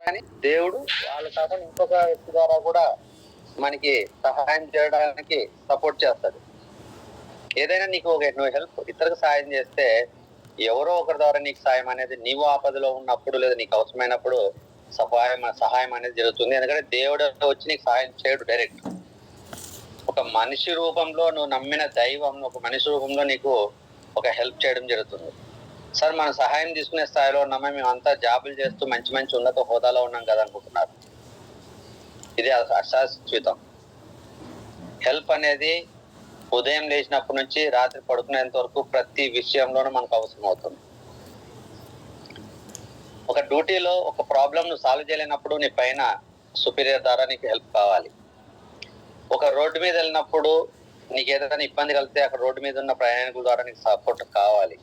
కానీ దేవుడు వాళ్ళ కాకుండా ఇంకొక వ్యక్తి ద్వారా కూడా మనకి సహాయం చేయడానికి సపోర్ట్ చేస్తాడు. ఏదైనా నీకు నువ్వు హెల్ప్ ఇతరులకు సాయం చేస్తే ఎవరో ఒకరి ద్వారా నీకు సాయం అనేది నీవు ఆపదలో ఉన్నప్పుడు లేదా నీకు అవసరమైనప్పుడు సహాయం అనేది జరుగుతుంది. ఎందుకంటే దేవుడు వచ్చి నీకు సహాయం చేయడు డైరెక్ట్. ఒక మనిషి రూపంలో నువ్వు నమ్మిన దైవం ఒక మనిషి రూపంలో నీకు ఒక హెల్ప్ చేయడం జరుగుతుంది. సార్ మనం సహాయం తీసుకునే స్థాయిలో ఉన్నామా, మేమంతా జాబులు చేస్తూ మంచి మంచి ఉన్నత హోదాలో ఉన్నాం కదా అనుకుంటున్నారు. ఇది అశాశ్వతం. హెల్ప్ అనేది ఉదయం లేచినప్పటి నుంచి రాత్రి పడుకునేంత వరకు ప్రతి విషయంలోనూ మనకు అవసరం అవుతుంది. ఒక డ్యూటీలో ఒక ప్రాబ్లం నువ్వు సాల్వ్ చేయలేనప్పుడు నీ పైన సుపీరియర్ ద్వారా నీకు హెల్ప్ కావాలి. ఒక రోడ్డు మీద వెళ్ళినప్పుడు నీకు ఏదైనా ఇబ్బంది కలిగితే అక్కడ రోడ్డు మీద ఉన్న ప్రయాణికుల ద్వారా నీకు సపోర్ట్ కావాలి.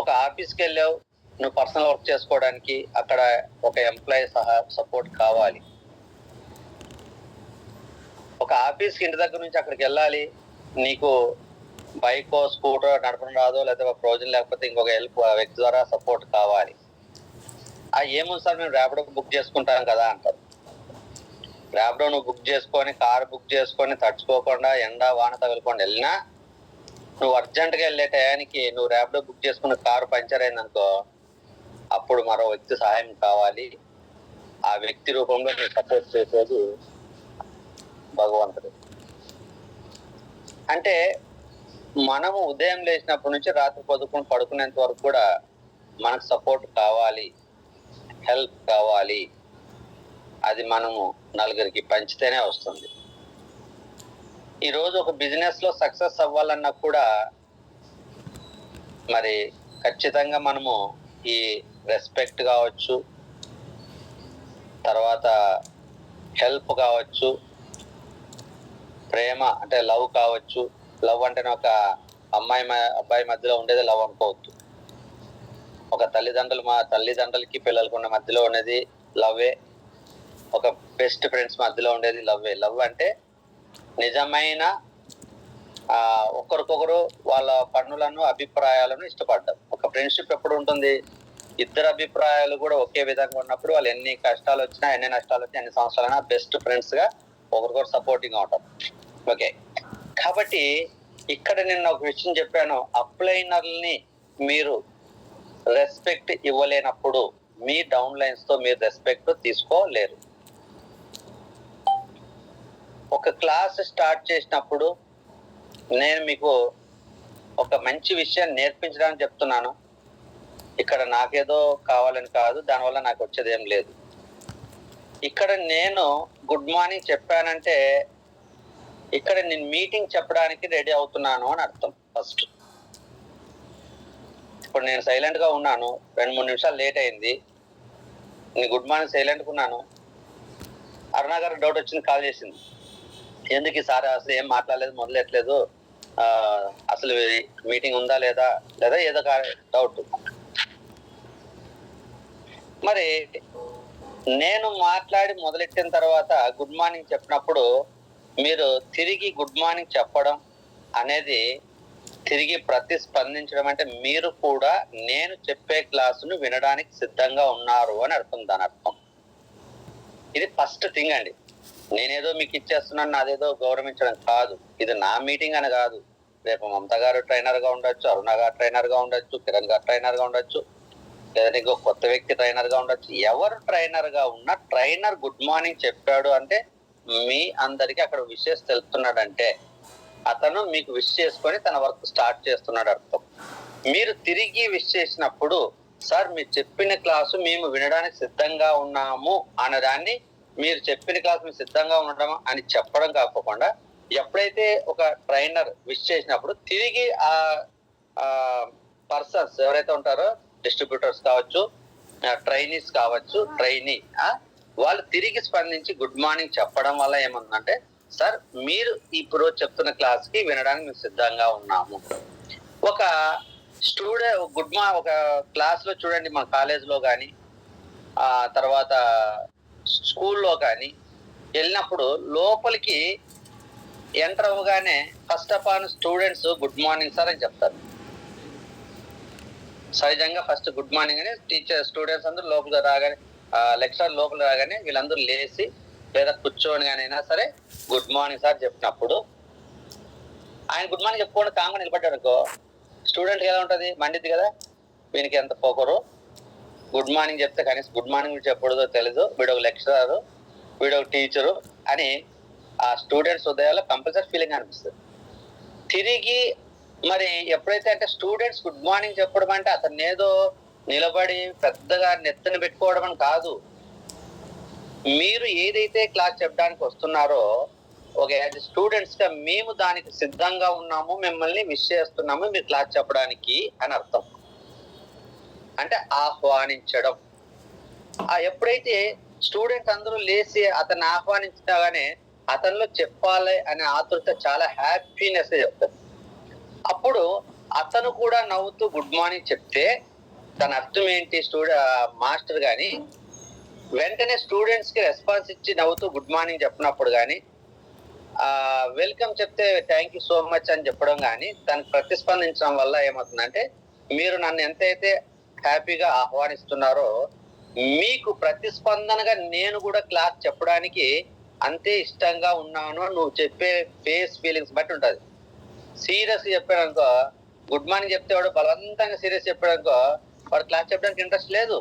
ఒక ఆఫీస్కి వెళ్ళావు, నువ్వు పర్సనల్ వర్క్ చేసుకోవడానికి అక్కడ ఒక ఎంప్లాయీ సపోర్ట్ కావాలి. ఒక ఆఫీస్కి ఇంటి దగ్గర నుంచి అక్కడికి వెళ్ళాలి, నీకు బైక్ స్కూటర్ నడపడం రాదో లేదా ఒక ప్రయోజనం లేకపోతే ఇంకొక వ్యక్తి ద్వారా సపోర్ట్ కావాలి. ఏముంది సార్ మేము ర్యాపిడో బుక్ చేసుకుంటాం కదా అంటారు. ర్యాపిడో నువ్వు బుక్ చేసుకొని కారు బుక్ చేసుకొని తడుచుకోకుండా ఎండ వాన తగలకుండా వెళ్ళినా నువ్వు అర్జెంటుగా వెళ్ళే టయానికి నువ్వు ర్యాపిడో బుక్ చేసుకున్న కారు పంచర్ అయిందనుకో, అప్పుడు మరో వ్యక్తి సహాయం కావాలి. ఆ వ్యక్తి రూపంలో నువ్వు సపోర్ట్ చేసేది భగవంతుడు. అంటే మనము ఉదయం లేచినప్పటి నుంచి రాత్రి పడుకునేంత వరకు కూడా మనకు సపోర్ట్ కావాలి, హెల్ప్ కావాలి. అది మనము నలుగురికి పంచితేనే వస్తుంది. ఈరోజు ఒక బిజినెస్ లో సక్సెస్ అవ్వాలన్నా కూడా మరి ఖచ్చితంగా మనము ఈ రెస్పెక్ట్ కావచ్చు, తర్వాత హెల్ప్ కావచ్చు, ప్రేమ అంటే లవ్ కావచ్చు. లవ్ అంటేనే ఒక అబ్బాయి మధ్యలో ఉండేది లవ్ అనుకోవద్దు. ఒక తల్లిదండ్రులకి పిల్లలకు ఉన్న మధ్యలో ఉండేది లవ్వే. ఒక బెస్ట్ ఫ్రెండ్స్ మధ్యలో ఉండేది లవ్వే. లవ్ అంటే నిజమైన ఒకరికొకరు వాళ్ళ పనులను అభిప్రాయాలను ఇష్టపడ్డం. ఒక ఫ్రెండ్షిప్ ఎప్పుడు ఉంటుంది, ఇద్దరు అభిప్రాయాలు కూడా ఒకే విధంగా ఉన్నప్పుడు వాళ్ళు ఎన్ని కష్టాలు వచ్చినా ఎన్ని నష్టాలు వచ్చినా ఎన్ని సంవత్సరాలైనా బెస్ట్ ఫ్రెండ్స్ గా ఒకరికొకరు సపోర్టింగ్ గా ఉంటారు. ఓకే, కాబట్టి ఇక్కడ నేను ఒక విషయం చెప్పాను. అప్లైనర్ని మీరు రెస్పెక్ట్ ఇవ్వలేనప్పుడు మీ డౌన్ లైన్స్ తో మీరు రెస్పెక్ట్ తీసుకోలేరు. ఒక క్లాస్ స్టార్ట్ చేసినప్పుడు నేను మీకు ఒక మంచి విషయాన్ని నేర్పించడానికి చెప్తున్నాను. ఇక్కడ నాకేదో కావాలని కాదు, దానివల్ల నాకు వచ్చేది ఏం లేదు. ఇక్కడ నేను గుడ్ మార్నింగ్ చెప్పానంటే ఇక్కడ నేను మీటింగ్ చెప్పడానికి రెడీ అవుతున్నాను అని అర్థం. ఫస్ట్ ఇప్పుడు నేను సైలెంట్ గా ఉన్నాను, 2-3 నిమిషాలు లేట్ అయింది, నేను గుడ్ మార్నింగ్ సైలెంట్గా ఉన్నాను. అరుణ గారు డౌట్ వచ్చింది, కాల్ చేసింది. ఎందుకు ఈసారి అసలు ఏం మాట్లాడలేదు, మొదలెట్లేదు, అసలు మీటింగ్ ఉందా లేదా ఏదో డౌట్. మరి నేను మాట్లాడి మొదలెట్టిన తర్వాత గుడ్ మార్నింగ్ చెప్పినప్పుడు మీరు తిరిగి గుడ్ మార్నింగ్ చెప్పడం అనేది తిరిగి ప్రతిస్పందించడం అంటే మీరు కూడా నేను చెప్పే క్లాసును వినడానికి సిద్ధంగా ఉన్నారు అని అర్థం. దాని అర్థం ఇది ఫస్ట్ థింగ్ అండి. నేనేదో మీకు ఇచ్చేస్తున్నాను, నాదేదో గౌరవించడం కాదు. ఇది నా మీటింగ్ అని కాదు. రేపు మమత గారు ట్రైనర్ గా ఉండొచ్చు, అరుణ గారు ట్రైనర్ గా ఉండొచ్చు, కిరణ్ గారు ట్రైనర్ గా ఉండొచ్చు, లేదంటే ఇంకో కొత్త వ్యక్తి ట్రైనర్ గా ఉండొచ్చు. ఎవరు ట్రైనర్ గా ఉన్నా ట్రైనర్ గుడ్ మార్నింగ్ చెప్పాడు అంటే మీ అందరికి అక్కడ విషెస్ తెలుపుతున్నాడంటే అతను మీకు విష్ చేసుకొని తన వర్క్ స్టార్ట్ చేస్తున్నాడు అర్థం. మీరు తిరిగి విష్ చేసినప్పుడు సార్ మీరు చెప్పిన క్లాసు మేము వినడానికి సిద్ధంగా ఉన్నాము అన్నదాన్ని, మీరు చెప్పిన క్లాసు మేము సిద్ధంగా ఉండడం అని చెప్పడం కాకుండా, ఎప్పుడైతే ఒక ట్రైనర్ విష్ చేసినప్పుడు తిరిగి ఆ పర్సన్స్ ఎవరైతే ఉంటారో డిస్ట్రిబ్యూటర్స్ కావచ్చు, ట్రైనీస్ కావచ్చు, వాళ్ళు తిరిగి స్పందించి గుడ్ మార్నింగ్ చెప్పడం వల్ల ఏముందంటే సార్ మీరు ఇప్పుడు చెప్తున్న క్లాస్ కి వినడానికి మేము సిద్ధంగా ఉన్నాము. ఒక స్టూడెంట్ ఒక క్లాస్ లో చూడండి, మన కాలేజ్ లో కానీ తర్వాత స్కూల్లో కానీ వెళ్ళినప్పుడు లోపలికి ఎంటర్ అవ్వగానే first of all students good morning sir అని చెప్తారు. సహజంగా ఫస్ట్ గుడ్ మార్నింగ్ అని స్టూడెంట్స్ అందరూ లోపలికి రాగానే లెక్చరర్ లోపల రాగానే వీళ్ళందరూ లేచి లేదా కూర్చోని కానీ అయినా సరే గుడ్ మార్నింగ్ సార్ చెప్పినప్పుడు ఆయన గుడ్ మార్నింగ్ చెప్పుకోండి కాంగా నిలబడ్డాడు అనుకో, స్టూడెంట్ ఎలా ఉంటది, మండిద్ది కదా, వీనికి ఎంత పోకరు, గుడ్ మార్నింగ్ చెప్తే కనీసం గుడ్ మార్నింగ్ చెప్పకూడదో తెలీదు, వీడు ఒక లెక్చరర్, వీడు ఒక టీచరు అని ఆ స్టూడెంట్స్ హృదయాల్లో కంపల్సరీ ఫీలింగ్ అనిపిస్తుంది. తిరిగి మరి ఎప్పుడైతే అంటే స్టూడెంట్స్ గుడ్ మార్నింగ్ చెప్పడం అంటే అతను ఏదో నిలబడి పెద్దగా నెత్తని పెట్టుకోవడం అని కాదు. మీరు ఏదైతే క్లాస్ చెప్పడానికి వస్తున్నారో ఒక యాజ్ స్టూడెంట్స్ గా మేము దానికి సిద్ధంగా ఉన్నాము, మిమ్మల్ని విష్ చేస్తున్నాము మీరు క్లాస్ చెప్పడానికి అని అర్థం. అంటే ఆహ్వానించడం. ఎప్పుడైతే స్టూడెంట్ అందరూ లేచి అతన్ని ఆహ్వానించగానే అతనిలో చెప్పాలి అనే ఆతృత చాలా హ్యాపీనెస్ చెప్తారు. అప్పుడు అతను కూడా నవ్వుతూ గుడ్ మార్నింగ్ చెప్తే దాని అర్థం ఏంటి, మాస్టర్ గాని వెంటనే స్టూడెంట్స్ కి రెస్పాన్స్ ఇచ్చి నవ్వుతూ గుడ్ మార్నింగ్ చెప్పినప్పుడు కానీ వెల్కమ్ చెప్తే థ్యాంక్ యూ సో మచ్ అని చెప్పడం కానీ దానికి ప్రతిస్పందించడం వల్ల ఏమవుతుందంటే మీరు నన్ను ఎంతైతే హ్యాపీగా ఆహ్వానిస్తున్నారో మీకు ప్రతిస్పందనగా నేను కూడా క్లాస్ చెప్పడానికి అంతే ఇష్టంగా ఉన్నాను. నువ్వు చెప్పే ఫేస్ ఫీలింగ్స్ బట్టి ఉంటుంది. సీరియస్ చెప్పాడు అనుకో, గుడ్ మార్నింగ్ చెప్తే వాడు బలవంతంగా సీరియస్ చెప్పాడు అనుకో, వాడు క్లాస్ చెప్పడానికి ఇంట్రెస్ట్ లేదు.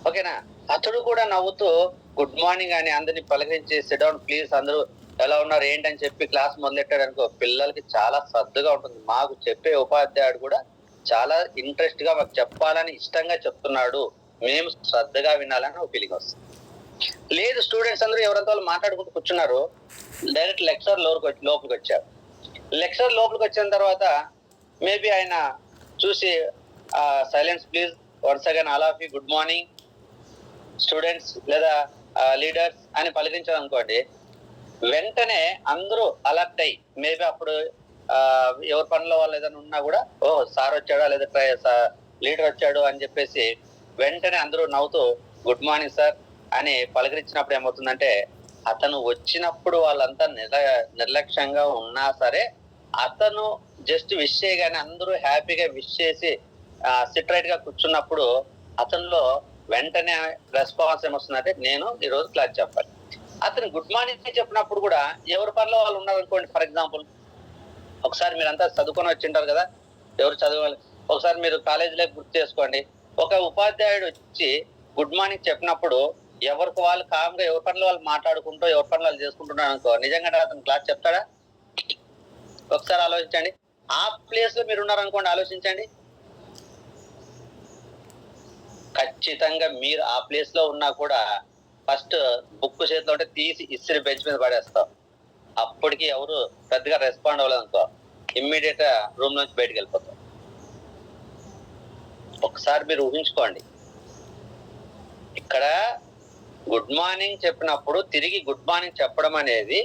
ఓకేనా? అతడు కూడా నవ్వుతూ గుడ్ మార్నింగ్ అని అందరినీ పలకరించి సిట్ డౌన్ ప్లీజ్, అందరూ ఎలా ఉన్నారు ఏంటని చెప్పి క్లాస్ మొదలెట్టాడు అనుకో, పిల్లలకి చాలా శ్రద్ధగా ఉంటుంది. మాకు చెప్పే ఉపాధ్యాయుడు కూడా చాలా ఇంట్రెస్ట్ గా మాకు చెప్పాలని ఇష్టంగా చెప్తున్నాడు, మేము శ్రద్ధగా వినాలని ఒక ఫీలింగ్ వస్తుంది. లేదు స్టూడెంట్స్ అందరూ ఎవరంతా వాళ్ళు మాట్లాడుకుంటూ కూర్చున్నారు, డైరెక్ట్ లెక్చరర్ లోపలికి వచ్చారు. లెక్చరర్ లోపలికి వచ్చిన తర్వాత మేబీ ఆయన చూసి silence please once again all of you good morning students లేదా లీడర్స్ అని పలికించారు అనుకోండి, వెంటనే అందరూ అలర్ట్ అయ్యి మేబీ అప్పుడు ఎవరి పనిలో వాళ్ళు ఏదైనా ఉన్నా కూడా ఓ సార్ వచ్చాడా లేదా లీడర్ వచ్చాడు అని చెప్పేసి వెంటనే అందరూ నవ్వుతూ గుడ్ మార్నింగ్ సార్ అని పలకరించినప్పుడు ఏమవుతుందంటే అతను వచ్చినప్పుడు వాళ్ళంతా నిర్లక్ష్యంగా ఉన్నా సరే అతను జస్ట్ విష్ చేయగానే అందరూ హ్యాపీగా విష్ చేసి సిట్ రైట్ గా కూర్చున్నప్పుడు అతనిలో వెంటనే రెస్పాన్స్ ఏమొస్తుందంటే నేను ఈరోజు క్లాస్ చెప్పాలి. అతను గుడ్ మార్నింగ్ చెప్పినప్పుడు కూడా ఎవరి పనిలో వాళ్ళు ఉన్నారనుకోండి, ఫర్ ఎగ్జాంపుల్ ఒకసారి మీరంతా చదువుకొని వచ్చింటారు కదా, ఎవరు చదవాలి, ఒకసారి మీరు కాలేజీలో గుర్తు చేసుకోండి. ఒక ఉపాధ్యాయుడు వచ్చి గుడ్ మార్నింగ్ చెప్పినప్పుడు ఎవరికి వాళ్ళు కామ్గా ఎవరి పనులు వాళ్ళు మాట్లాడుకుంటూ ఎవరి పనులు వాళ్ళు చేసుకుంటున్నారు అనుకో, నిజంగా అతను క్లాస్ చెప్తాడా? ఒకసారి ఆలోచించండి. ఆ ప్లేస్ లో మీరు ఉన్నారనుకోండి, ఆలోచించండి. ఖచ్చితంగా మీరు ఆ ప్లేస్ లో ఉన్నా కూడా ఫస్ట్ బుక్ చేతిలో ఉంటే తీసి ఇస్త్రీ బెంచ్ మీద పడేస్తాం. అప్పటికి ఎవరు పెద్దగా రెస్పాండ్ అవ్వలేదనుకో, ఇమ్మీడియట్ గా రూమ్ నుంచి బయటకు వెళ్ళిపోతాం. ఒకసారి మీరు ఊహించుకోండి, ఇక్కడ గుడ్ మార్నింగ్ చెప్పినప్పుడు తిరిగి గుడ్ మార్నింగ్ చెప్పడం అనేది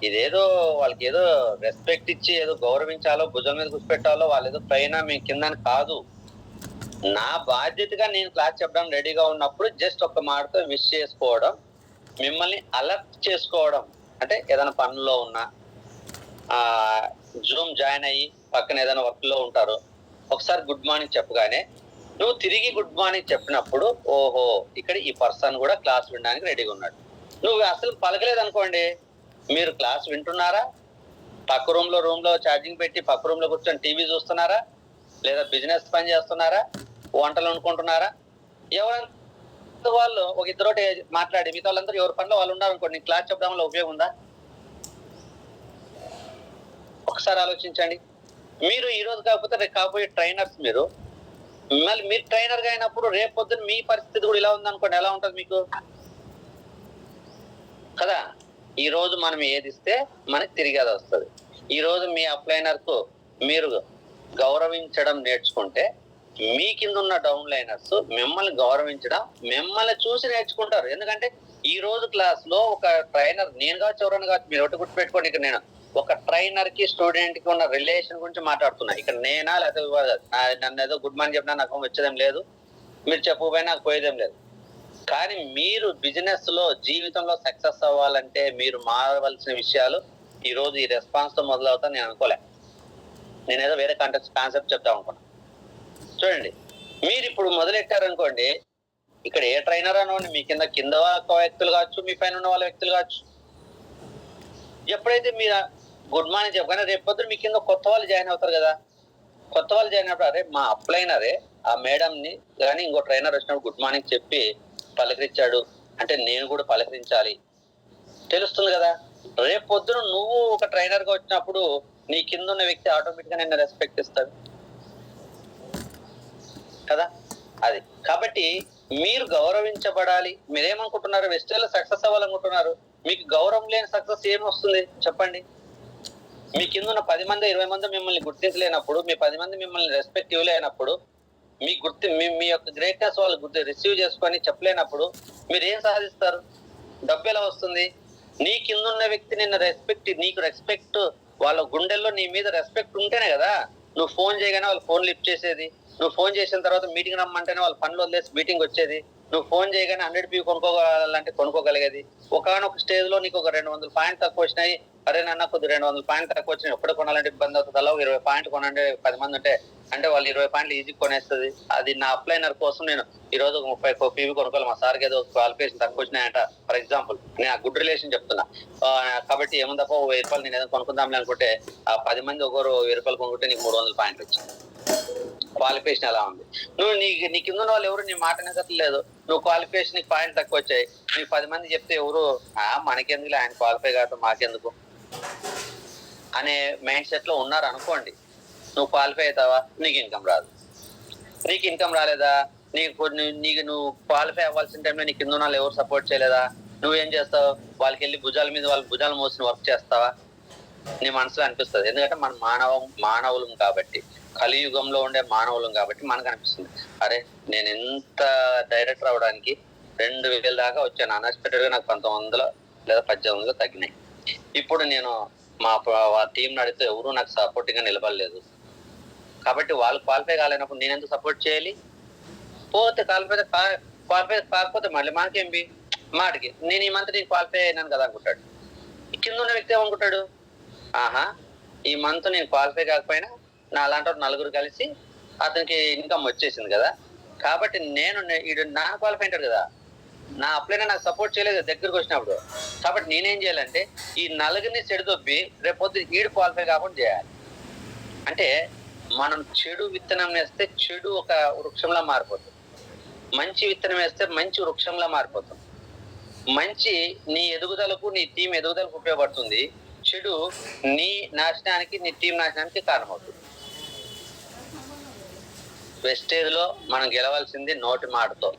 ఇదేదో వాళ్ళకి ఏదో రెస్పెక్ట్ ఇచ్చి ఏదో గౌరవించాలో భుజం మీద కూర్చోపెట్టాలో వాళ్ళు ఏదో పైన మీ కిందని కాదు. నా బాధ్యతగా నేను క్లాస్ చెప్పడం రెడీగా ఉన్నప్పుడు జస్ట్ ఒక మాటతో విష్ చేసుకోవడం, మిమ్మల్ని అలర్ట్ చేసుకోవడం. అంటే ఏదైనా పనుల్లో ఉన్నా జూమ్ జాయిన్ అయ్యి పక్కన ఏదైనా వర్క్ లో ఉంటారు, ఒకసారి గుడ్ మార్నింగ్ చెప్పగానే నువ్వు తిరిగి గుడ్ మార్నింగ్ చెప్పినప్పుడు ఓహో ఇక్కడ ఈ పర్సన్ కూడా క్లాస్ వినడానికి రెడీగా ఉన్నాడు. నువ్వు అసలు పలకలేదు అనుకోండి, మీరు క్లాస్ వింటున్నారా, పక్క రూమ్ లో ఛార్జింగ్ పెట్టి పక్క రూమ్ లో కూర్చొని టీవీ చూస్తున్నారా, లేదా బిజినెస్ పని చేస్తున్నారా, వంటలు వండుకుంటున్నారా, ఎవరంతా వాళ్ళు ఒక ఇద్దరోటి మాట్లాడి మిగతా వాళ్ళందరూ ఎవరి పనిలో వాళ్ళు ఉన్నారు అనుకోండి, క్లాస్ చెప్పడం వల్ల ఉపయోగం ఉందా? ఒకసారి ఆలోచించండి. మీరు ఈ రోజు కాకపోతే రేపు కాబోయే ట్రైనర్స్ మీరు, మళ్ళీ మీరు ట్రైనర్ గా అయినప్పుడు రేపు పొద్దున్న మీ పరిస్థితి కూడా ఇలా ఉందనుకోండి, ఎలా ఉంటుంది మీకు కదా? ఈ రోజు మనం ఏది ఇస్తే మనకి తిరిగి అది వస్తుంది. ఈ రోజు మీ అప్లైనర్ కు మీరు గౌరవించడం నేర్చుకుంటే మీ కింద ఉన్న డౌన్ లైనర్స్ మిమ్మల్ని గౌరవించడం, మిమ్మల్ని చూసి నేర్చుకుంటారు. ఎందుకంటే ఈ రోజు క్లాస్ లో ఒక ట్రైనర్, నేను కావచ్చు ఎవరైనా కావచ్చు, మీరు ఒకటి గుర్తుపెట్టుకోండి, ఇక్కడ నేను ఒక ట్రైనర్ కి స్టూడెంట్ కి ఉన్న రిలేషన్ గురించి మాట్లాడుతున్నా. ఇక్కడ నేనా లేకపోతే నన్ను ఏదో గుడ్ మార్నింగ్ చెప్పినా నాకు వచ్చేదేం లేదు, మీరు చెప్పకపోయినా నాకు పోయేదేం లేదు. కానీ మీరు బిజినెస్ లో జీవితంలో సక్సెస్ అవ్వాలంటే మీరు మారవలసిన విషయాలు ఈ రోజు ఈ రెస్పాన్స్ తో మొదలవుతా నేను అనుకోలే. నేనేదో వేరే కాన్సెప్ట్ చెప్తా అనుకున్నా. చూడండి, మీరు ఇప్పుడు మొదలెట్టారనుకోండి, ఇక్కడ ఏ ట్రైనర్ అనుకోండి, మీ కింద వ్యక్తులు కావచ్చు, మీ పైన ఉన్న వాళ్ళ వ్యక్తులు కావచ్చు. ఎప్పుడైతే మీరు గుడ్ మార్నింగ్ చెప్పగానే రేపు పొద్దున మీ కింద కొత్త వాళ్ళు జాయిన్ అవుతారు కదా. కొత్త వాళ్ళు జాయిన్ అయినప్పుడు అరే మా అప్లైనరే ఆ మేడంని కానీ ఇంకో ట్రైనర్ వచ్చినప్పుడు గుడ్ మార్నింగ్ చెప్పి పలకరించాడు అంటే నేను కూడా పలకరించాలి తెలుస్తుంది కదా. రేపు పొద్దున నువ్వు ఒక ట్రైనర్ గా వచ్చినప్పుడు నీ కింద ఉన్న వ్యక్తి ఆటోమేటిక్ గా నిన్ను రెస్పెక్ట్ ఇస్తాడు కదా. అది కాబట్టి మీరు గౌరవించబడాలి. మీరేమనుకుంటున్నారు, వెస్టర్లో సక్సెస్ అవ్వాలనుకుంటున్నారు. మీకు గౌరవం లేని సక్సెస్ ఏమొస్తుంది చెప్పండి. మీ కింద ఉన్న 10 మంది 20 మంది మిమ్మల్ని గుర్తించలేనప్పుడు, మీ 10 మంది మిమ్మల్ని రెస్పెక్ట్ ఇవ్వలేనప్పుడు, మీ యొక్క గ్రేట్నెస్ వాళ్ళు రిసీవ్ చేసుకొని చెప్పలేనప్పుడు మీరు ఏం సాధిస్తారు? డబ్బు ఎలా వస్తుంది? నీ కింద ఉన్న వ్యక్తి నీకు రెస్పెక్ట్ వాళ్ళ గుండెల్లో నీ మీద రెస్పెక్ట్ ఉంటేనే కదా నువ్వు ఫోన్ చేయగానే వాళ్ళు ఫోన్ లిఫ్ట్ చేసేది. నువ్వు ఫోన్ చేసిన తర్వాత మీటింగ్ రమ్మంటేనే వాళ్ళ పనులు వదిలేసి మీటింగ్ వచ్చేది. నువ్వు ఫోన్ చేయగానే 100 పీ కొనుక్కోవాలంటే కొనుక్కోగలిగేది. ఒకనొక స్టేజ్ లో నీకు ఒక 200 పాయింట్ తక్కువ వచ్చినాయి, అరే నాన్న కొద్ది 200 పాయింట్ తక్కువ వచ్చినాయి, ఎప్పుడు కొనాలంటే ఇబ్బంది అవుతుంది, అలా 20 పాయింట్ కొనండి 10 మంది ఉంటే అంటే వాళ్ళు 20 పాయింట్లు ఈజీ కొనేస్తుంది. అది నా అప్లైనర్ కోసం నేను ఈ రోజు 30 పీవీ కొనుక్కోవాలి, మా సార్కి ఏదో క్వాలిఫికేషన్ తక్కువ వచ్చినాయంట ఫర్ ఎగ్జాంపుల్, నేను ఆ గుడ్ రిలేషన్ చెప్తున్నా. కాబట్టి ఏముందప్ప 1000 రూపాయలు నేను ఏదో కొనుక్కుందాంలే అనుకుంటే ఆ 10 మంది ఒకరు 1000 రూపాయలు కొనుక్కుంటే నీకు 300 పాయింట్లు వచ్చింది. క్వాలిఫికేషన్ ఎలా ఉంది? నువ్వు నీ కింద ఉన్న వాళ్ళు ఎవరు నీ మాట లేదు, నువ్వు క్వాలిఫికేషన్ పాయింట్ తక్కువ వచ్చాయి, నీకు 10 మంది చెప్తే ఎవరు మనకెందుకు ఆయన క్వాలిఫై కాదు మాకెందుకు అనే మైండ్ సెట్ లో ఉన్నారు అనుకోండి. నువ్వు క్వాలిఫై అవుతావా? నీకు ఇన్కమ్ రాదు. నీకు ఇన్కమ్ రాలేదా? నువ్వు క్వాలిఫై అవ్వాల్సిన టైంలో నీ కింద ఉన్న వాళ్ళు ఎవరు సపోర్ట్ చేయలేదా? నువ్వేం చేస్తావు? వాళ్ళకి వెళ్ళి భుజాల మీద వాళ్ళ భుజాలు మోసిన వర్క్ చేస్తావా? నీ మనసులో అనిపిస్తుంది. ఎందుకంటే మన మానవులం కాబట్టి, కలియుగంలో ఉండే మానవులం కాబట్టి మనకు అనిపిస్తుంది, అరే నేను ఎంత డైరెక్టర్ అవడానికి 2000 దాకా వచ్చాను, అన్ఎక్స్పెక్టెడ్ గా నాకు 1900 లేదా 1800 తగ్గినాయి. ఇప్పుడు నేను మా టీం నడితే ఎవరు నాకు సపోర్టింగ్ గా నిలబడలేదు కాబట్టి వాళ్ళు క్వాలిఫై కాలేనప్పుడు నేను ఎందుకు సపోర్ట్ చేయాలి? పోతే క్వాలిఫై కాకపోతే మళ్ళీ మనకేం మాటికి నేను ఈ మంత్ నేను క్వాలిఫై అయినాను కదా అనుకుంటాడు. కింద ఉన్న వ్యక్తి ఏమనుకుంటాడు, ఆహా ఈ మంత్ నేను క్వాలిఫై కాకపోయినా నా అలాంటి నలుగురు కలిసి అతనికి ఇన్కమ్ వచ్చేసింది కదా, కాబట్టి నేను నా క్వాలిఫై అంటాడు కదా, నా అప్లైనా నాకు సపోర్ట్ చేయలేదు దగ్గరకు వచ్చినప్పుడు, కాబట్టి నేనేం చేయాలంటే ఈ నలుగురిని చెడుదొబ్బి రేపొద్దు ఈడు క్వాలిఫై కాకుండా చేయాలి. అంటే మనం చెడు విత్తనం వేస్తే చెడు ఒక వృక్షంలా మారిపోతుంది, మంచి విత్తనం వేస్తే మంచి వృక్షంలా మారిపోతుంది. మంచి నీ ఎదుగుదలకు నీ టీం ఎదుగుదలకు ఉపయోగపడుతుంది, చెడు నీ నాశనానికి నీ టీం నాశనానికి కారణమవుతుంది. వెస్టేజ్ లో మనం గెలవాల్సింది నోటి మాటతో,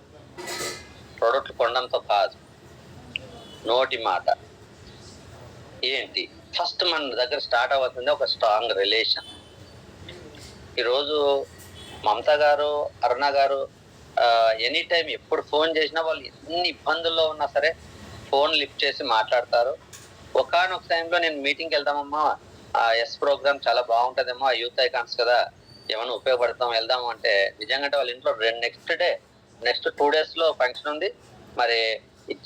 ప్రొడక్ట్ కొనడంతో కాదు. నోటి మాట ఏంటి? ఫస్ట్ మన దగ్గర స్టార్ట్ అవ్వాల్సింది ఒక స్ట్రాంగ్ రిలేషన్. ఈరోజు మమతా గారు, అరుణ గారు ఎనీ టైం ఎప్పుడు ఫోన్ చేసినా వాళ్ళు ఎన్ని ఇబ్బందుల్లో ఉన్నా సరే ఫోన్ లిఫ్ట్ చేసి మాట్లాడతారు. ఒకనొక టైంలో నేను మీటింగ్కి వెళ్దామమ్మా, ఆ ప్రోగ్రామ్ చాలా బాగుంటుందేమో, ఆ యూత్ ఐకాన్స్ కదా ఏమైనా ఉపయోగపడతాం వెళ్దాము అంటే, నిజంగా వాళ్ళ ఇంట్లో నెక్స్ట్ 2 days లో ఫంక్షన్ ఉంది, మరి